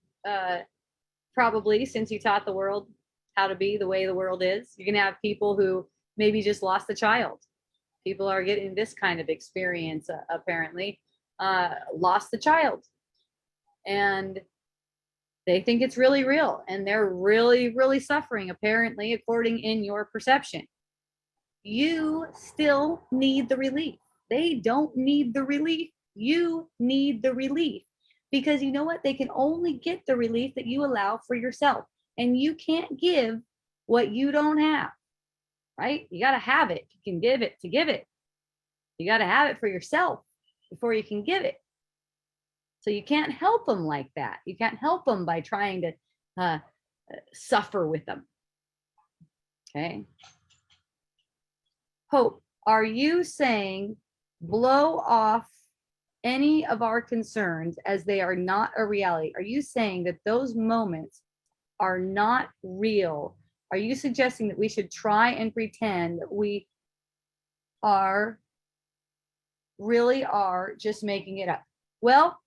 probably, since you taught the world how to be the way the world is, you're gonna have people who maybe just lost a child. People are getting this kind of experience, apparently, lost a child. And they think it's really real, and they're really, really suffering, apparently, according in your perception. You still need the relief. They don't need the relief. You need the relief, because you know what? They can only get the relief that you allow for yourself, and you can't give what you don't have, right? You got to have it. You can give it to give it. You got to have it for yourself before you can give it. So you can't help them like that. You can't help them by trying to suffer with them. Okay. Hope, are you saying blow off any of our concerns as they are not a reality? Are you saying that those moments are not real? Are you suggesting that we should try and pretend that we really are just making it up? Well,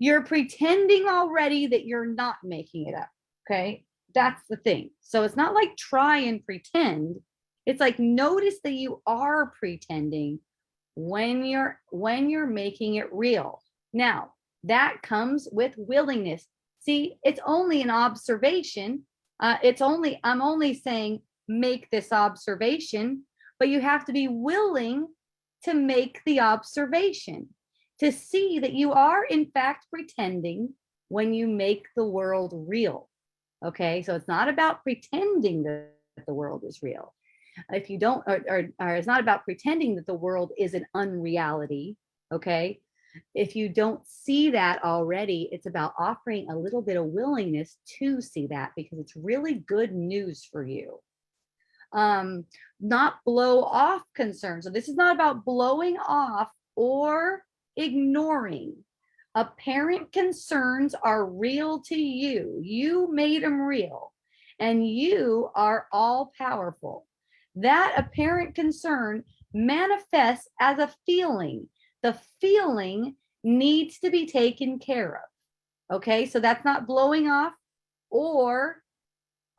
you're pretending already that you're not making it up. Okay. That's the thing. So it's not like try and pretend. It's like notice that you are pretending when you're making it real. Now, that comes with willingness. See, it's only an observation. I'm only saying make this observation, but you have to be willing to make the observation, to see that you are in fact pretending when you make the world real. Okay, so it's not about pretending that the world is real. If you don't, or it's not about pretending that the world is an unreality. Okay, if you don't see that already, it's about offering a little bit of willingness to see that, because it's really good news for you. Not blow off concerns. So this is not about blowing off or ignoring. Apparent concerns are real to you. You made them real, and you are all powerful. That apparent concern manifests as a feeling. The feeling needs to be taken care of. Okay, so that's not blowing off or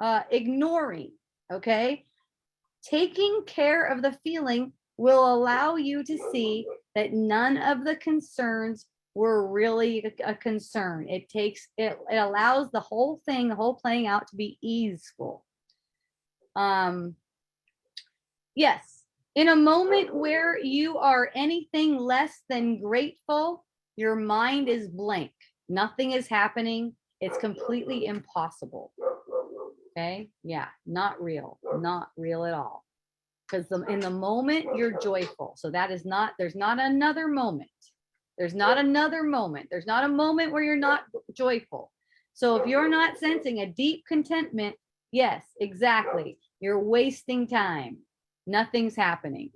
ignoring. Okay, taking care of the feeling will allow you to see that none of the concerns were really a concern. It allows the whole thing, the whole playing out, to be easeful. Yes, in a moment where you are anything less than grateful, your mind is blank. Nothing is happening. It's completely impossible. Okay. Yeah. Not real. Not real at all. Because in the moment you're joyful. So that is not, there's not another moment. There's not another moment. There's not a moment where you're not joyful. So if you're not sensing a deep contentment, yes, exactly. You're wasting time. Nothing's happening.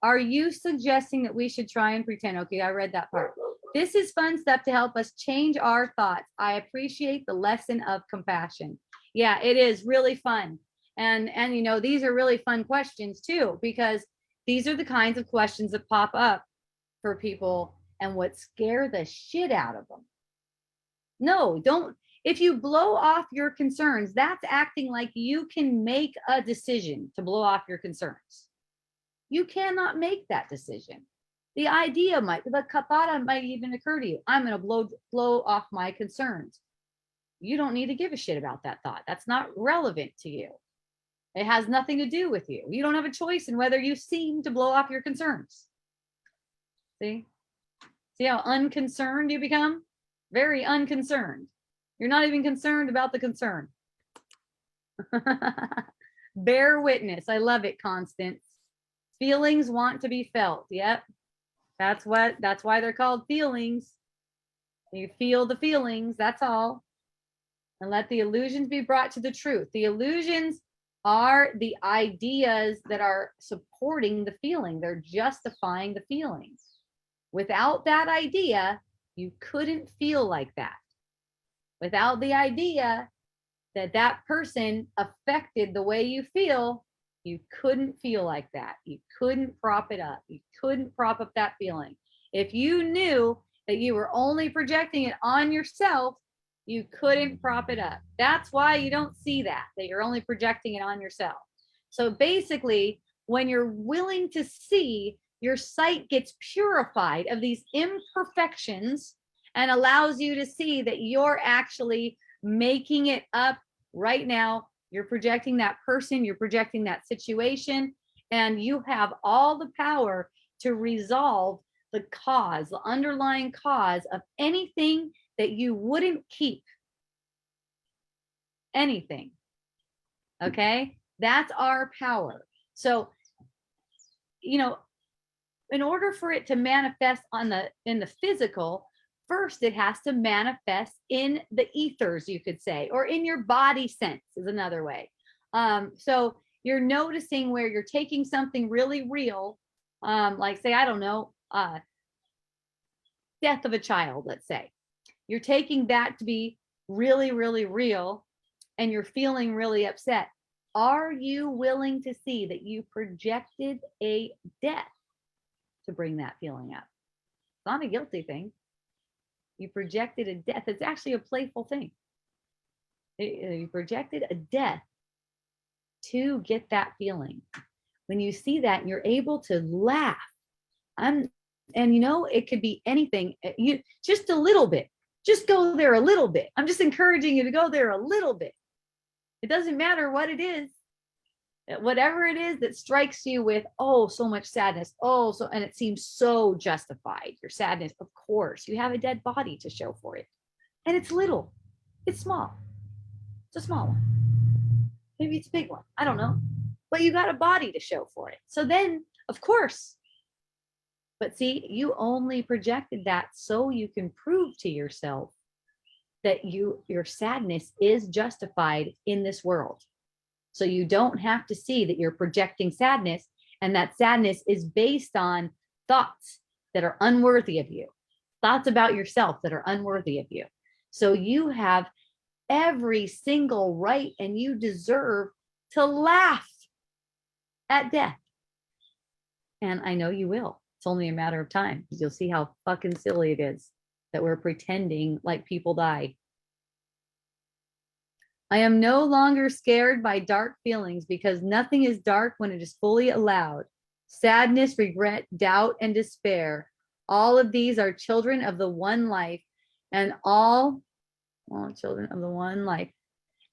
Are you suggesting that we should try and pretend? Okay, I read that part. This is fun stuff to help us change our thoughts. I appreciate the lesson of compassion. Yeah, it is really fun. And you know, these are really fun questions too, because these are the kinds of questions that pop up for people and what scare the shit out of them. No, don't. If you blow off your concerns, that's acting like you can make a decision to blow off your concerns. You cannot make that decision. The idea might, the thought might even occur to you. I'm going to blow off my concerns. You don't need to give a shit about that thought. That's not relevant to you. It has nothing to do with you. You don't have a choice in whether you seem to blow off your concerns. See? See how unconcerned you become? Very unconcerned. You're not even concerned about the concern. Bear witness. I love it, Constance. Feelings want to be felt. Yep. That's why they're called feelings. You feel the feelings, that's all. And let the illusions be brought to the truth. The illusions are the ideas that are supporting the feeling. They're justifying the feelings. Without that idea, you couldn't feel like that. Without the idea that that person affected the way you feel, you couldn't feel like that. You couldn't prop it up. You couldn't prop up that feeling. If you knew that you were only projecting it on yourself, you couldn't prop it up. That's why you don't see that you're only projecting it on yourself. So basically, when you're willing to see, your sight gets purified of these imperfections and allows you to see that you're actually making it up right now. You're projecting that person, you're projecting that situation, and you have all the power to resolve the cause, the underlying cause of anything that you wouldn't keep. Anything. Okay? That's our power. So, you know, in order for it to manifest in the physical, first it has to manifest in the ethers, you could say, or in your body sense is another way. So you're noticing where you're taking something really real, like say, I don't know, death of a child, let's say. You're taking that to be really, really real, and you're feeling really upset. Are you willing to see that you projected a death to bring that feeling up? It's not a guilty thing. You projected a death. It's actually a playful thing. You projected a death to get that feeling. When you see that, you're able to laugh. And you know, it could be anything. You just a little bit. Just go there a little bit. I'm just encouraging you to go there a little bit. It doesn't matter what it is. Whatever it is that strikes you with, oh, so much sadness. Oh, so, and it seems so justified. Your sadness, of course, you have a dead body to show for it. And it's little, it's small. It's a small one. Maybe it's a big one. I don't know. But you got a body to show for it. So then, of course. But see, you only projected that so you can prove to yourself that your sadness is justified in this world. So you don't have to see that you're projecting sadness, and that sadness is based on thoughts that are unworthy of you, thoughts about yourself that are unworthy of you. So you have every single right, and you deserve to laugh at death. And I know you will. It's only a matter of time, because you'll see how fucking silly it is that we're pretending like people die. I am no longer scared by dark feelings, because nothing is dark when it is fully allowed. Sadness, regret, doubt, and despair. All of these are children of the one life, and all children of the one life,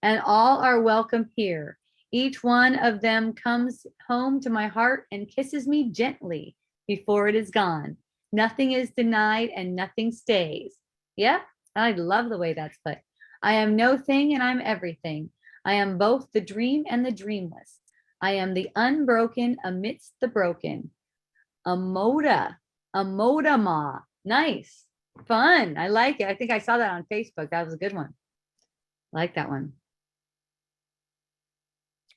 and all are welcome here. Each one of them comes home to my heart and kisses me gently before it is gone. Nothing is denied and nothing stays. Yep, I love the way that's put. I am no thing and I'm everything. I am both the dream and the dreamless. I am the unbroken amidst the broken. Amodama. Nice. Fun. I like it. I think I saw that on Facebook. That was a good one. I like that one.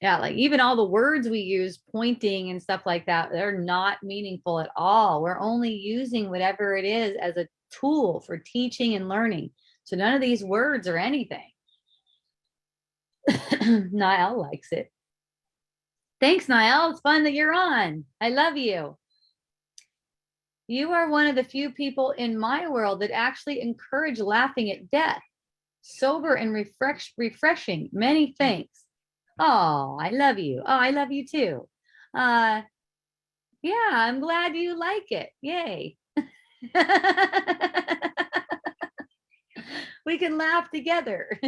Yeah, like even all the words we use, pointing and stuff like that, they're not meaningful at all. We're only using whatever it is as a tool for teaching and learning. So none of these words are anything. Niall likes it. Thanks, Niall. It's fun that you're on. I love you. You are one of the few people in my world that actually encourage laughing at death. Sober and refreshing. Many thanks. Oh, I love you. Oh, I love you too. Yeah, I'm glad you like it. Yay. We can laugh together.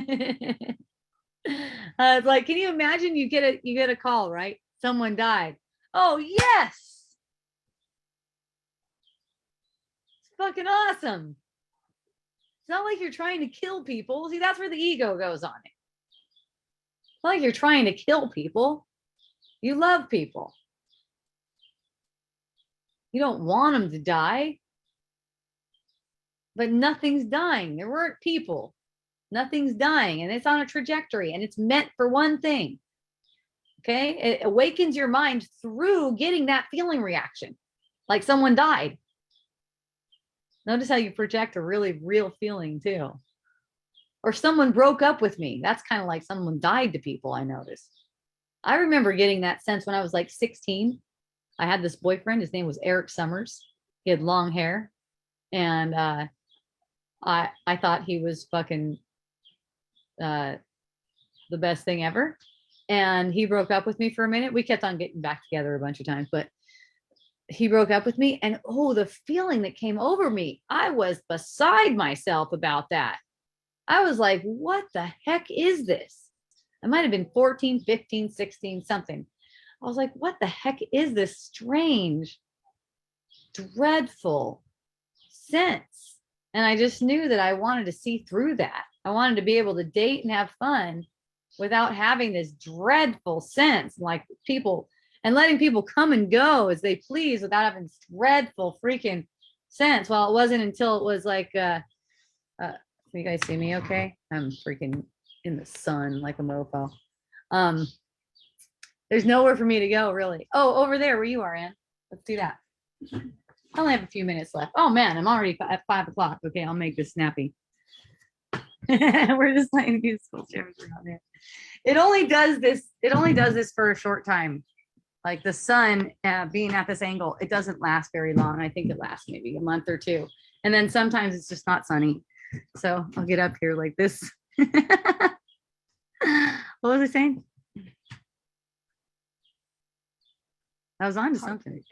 Like, can you imagine you get a call, right? Someone died. Oh, yes. It's fucking awesome. It's not like you're trying to kill people. See, that's where the ego goes on it. It's not like you're trying to kill people. You love people. You don't want them to die. But nothing's dying. There weren't people. Nothing's dying, and it's on a trajectory, and it's meant for one thing. Okay, it awakens your mind through getting that feeling reaction, like someone died. Notice how you project a really real feeling too. Or someone broke up with me. That's kind of like someone died to people, I noticed. I remember getting that sense when I was like 16. I had this boyfriend. His name was Eric Summers. He had long hair, and I thought he was fucking the best thing ever. And he broke up with me for a minute. We kept on getting back together a bunch of times, but he broke up with me, and oh, the feeling that came over me, I was beside myself about that. I was like, what the heck is this? I might have been 14, 15, 16, something. I was like, what the heck is this strange, dreadful sense? And I just knew that I wanted to see through that. I wanted to be able to date and have fun without having this dreadful sense, like people, and letting people come and go as they please without having this dreadful freaking sense. Well, it wasn't until it was like, you guys see me okay? I'm freaking in the sun like a mofo. There's nowhere for me to go, really. Oh, over there where you are, Ann. Let's do that. I only have a few minutes left. Oh man, I'm already at 5 o'clock. Okay, I'll make this snappy. We're just playing musical chairs around here. It only does this for a short time. Like the sun being at this angle, it doesn't last very long. I think it lasts maybe a month or two. And then sometimes it's just not sunny. So I'll get up here like this. What was I saying? I was on to something.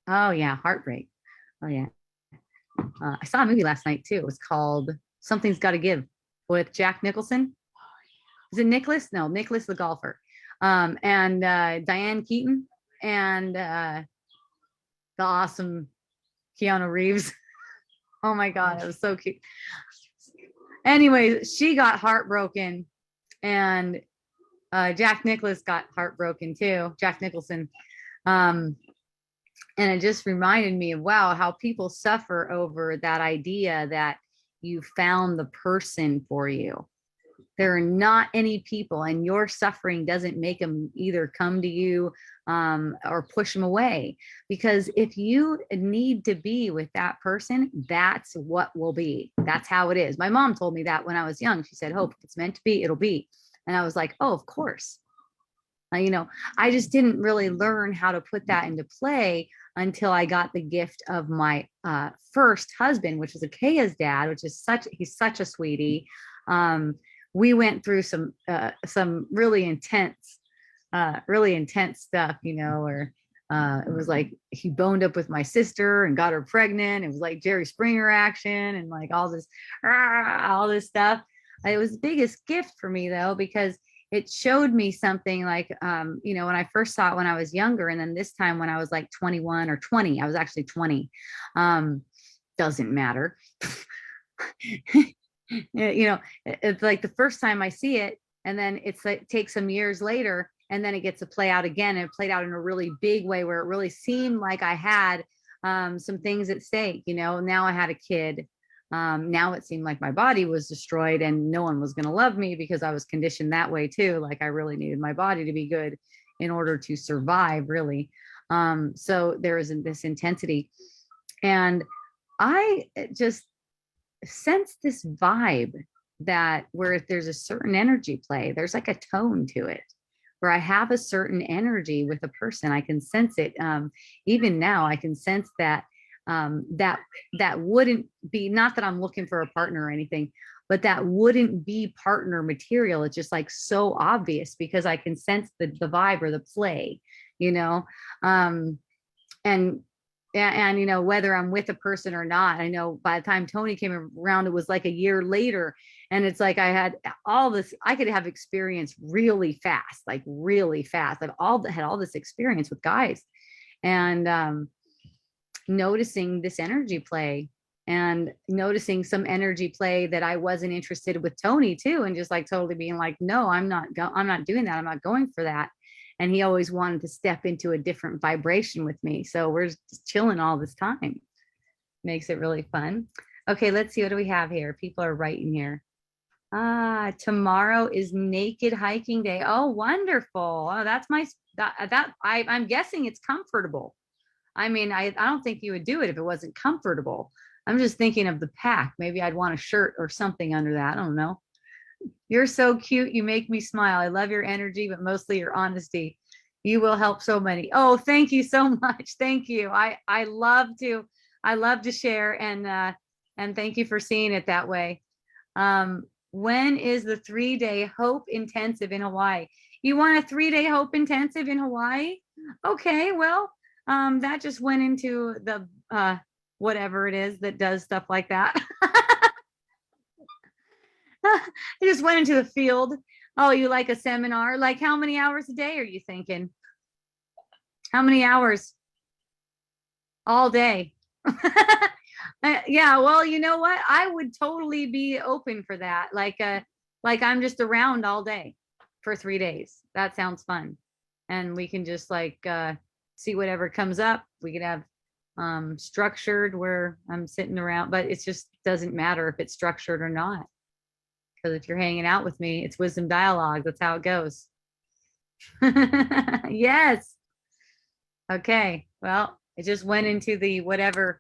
Oh yeah, Heartbreak. Oh yeah. I saw a movie last night too. It was called Something's Gotta Give with Jack Nicholson. Is it Nicholas? No, Nicholas the golfer. And Diane Keaton and the awesome Keanu Reeves. Oh my God, it was so cute. Anyway, she got heartbroken, and Jack Nicklaus got heartbroken too. Jack Nicholson. And it just reminded me of, wow, how people suffer over that idea that you found the person for you. There are not any people, and your suffering doesn't make them either come to you or push them away. Because if you need to be with that person, that's what will be. That's how it is. My mom told me that when I was young. She said, Hope, if it's meant to be, it'll be. And I was like, oh, of course. I just didn't really learn how to put that into play until I got the gift of my first husband, which was Akaya's dad, which is he's such a sweetie. We went through some really intense stuff, where it was like he boned up with my sister and got her pregnant. It was like Jerry Springer action and like all this stuff. It was the biggest gift for me though, because it showed me something like, when I first saw it when I was younger, and then this time when I was like 21 or 20, I was actually 20. Doesn't matter. You know, it's like the first time I see it, and then it's like takes some years later, and then it gets to play out again, and it played out in a really big way where it really seemed like I had some things at stake. You know, now I had a kid. Now it seemed like my body was destroyed and no one was going to love me because I was conditioned that way too. Like I really needed my body to be good in order to survive, really. So there is this intensity, and I just sense this vibe that where if there's a certain energy play, there's like a tone to it where I have a certain energy with a person. I can sense it. Even now I can sense that that wouldn't be, not that I'm looking for a partner or anything, but that wouldn't be partner material. It's just like so obvious because I can sense the vibe or the play, you know. And you know, whether I'm with a person or not, I know by the time Tony came around, it was like a year later, and it's like I had all this, I could have experience really fast, like really fast. I've had all this experience with guys, and noticing this energy play, and noticing some energy play that I wasn't interested with Tony too, and just like totally being like, no, I'm not doing that. I'm not going for that. And he always wanted to step into a different vibration with me. So we're just chilling all this time. Makes it really fun. Okay, let's see, what do we have here? People are writing here. Tomorrow is naked hiking day. Oh, wonderful. Oh, that's my, I'm guessing it's comfortable. I mean, I don't think you would do it if it wasn't comfortable. I'm just thinking of the pack. Maybe I'd want a shirt or something under that. I don't know. You're so cute. You make me smile. I love your energy, but mostly your honesty. You will help so many. Oh, thank you so much. Thank you. I love to share, and thank you for seeing it that way. When is the 3-day Hope Intensive in Hawaii? You want a 3-day Hope Intensive in Hawaii? Okay, well, that just went into the whatever it is that does stuff like that. I just went into the field. Oh, you like a seminar? Like how many hours a day are you thinking? How many hours? All day. Yeah, well, you know what? I would totally be open for that. Like I'm just around all day for 3 days. That sounds fun. And we can just like see whatever comes up. We could have structured where I'm sitting around, but it just doesn't matter if it's structured or not. Because if you're hanging out with me, it's wisdom dialogue. That's how it goes. Yes. Okay. Well, it just went into the whatever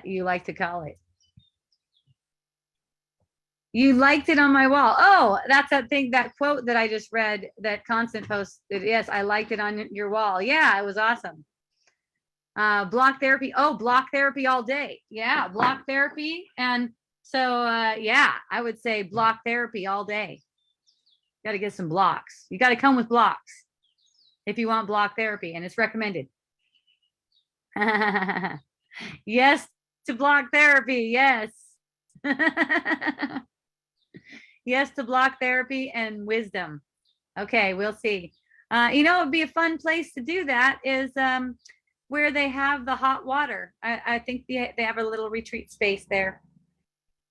you like to call it. You liked it on my wall. Oh, that's that thing, that quote that I just read that Constant posted. Yes, I liked it on your wall. Yeah, it was awesome. Block therapy. Oh, block therapy all day. Yeah, block therapy. And so, yeah, I would say block therapy all day. Got to get some blocks. You got to come with blocks if you want block therapy, and it's recommended. Yes to block therapy. Yes. Yes to block therapy and wisdom. Okay, we'll see. You know, it'd be a fun place to do that is where they have the hot water. I think they have a little retreat space there.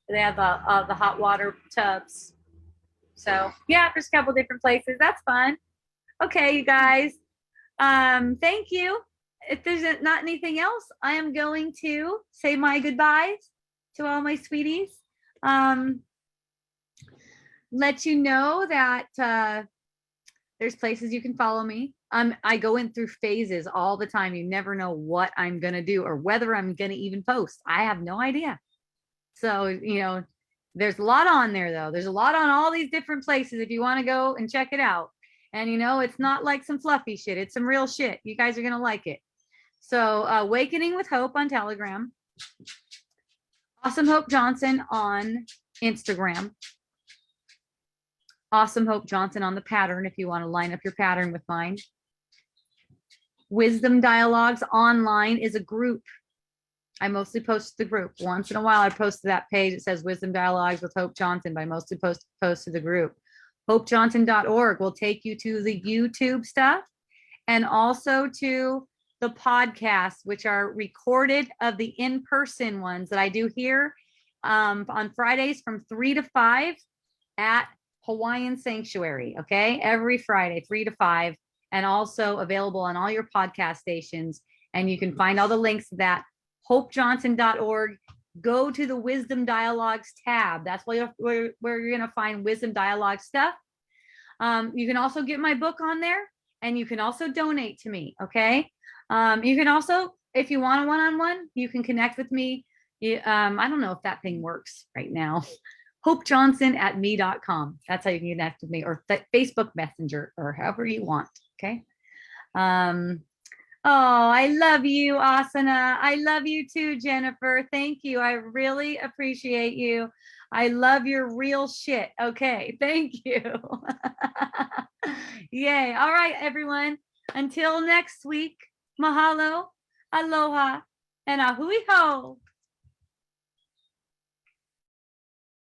They have the hot water tubs. So yeah, there's a couple different places. That's fun. Okay, you guys. Thank you. If there's not anything else, I am going to say my goodbyes to all my sweeties. Let you know that there's places you can follow me. I go in through phases all the time. You never know what I'm going to do or whether I'm going to even post. I have no idea. So, you know, there's a lot on there though. There's a lot on all these different places if you want to go and check it out. And you know, it's not like some fluffy shit. It's some real shit. You guys are going to like it. So Awakening with Hope on Telegram. Awesome Hope Johnson on Instagram. Awesome Hope Johnson on the pattern if you want to line up your pattern with mine. Wisdom Dialogues Online is a group. I mostly post to the group. Once in a while I post to that page. It says Wisdom Dialogues with Hope Johnson, but I mostly post to the group. HopeJohnson.org will take you to the YouTube stuff and also to the podcasts, which are recorded of the in-person ones that I do here on Fridays from 3 to 5 at Hawaiian Sanctuary. Okay. Every Friday, 3 to 5, and also available on all your podcast stations. And you can find all the links to that. hopejohnson.org. Go to the Wisdom Dialogues tab. That's where you're going to find Wisdom Dialogue stuff. You can also get my book on there, and you can also donate to me. Okay. You can also, if you want a one-on-one, you can connect with me. I don't know if that thing works right now. hopejohnson@me.com. That's how you can connect with me, or Facebook Messenger, or however you want. Okay. Oh, I love you, Asana. I love you too, Jennifer. Thank you. I really appreciate you. I love your real shit. Okay. Thank you. Yay. All right, everyone. Until next week, mahalo, aloha, and a hui ho.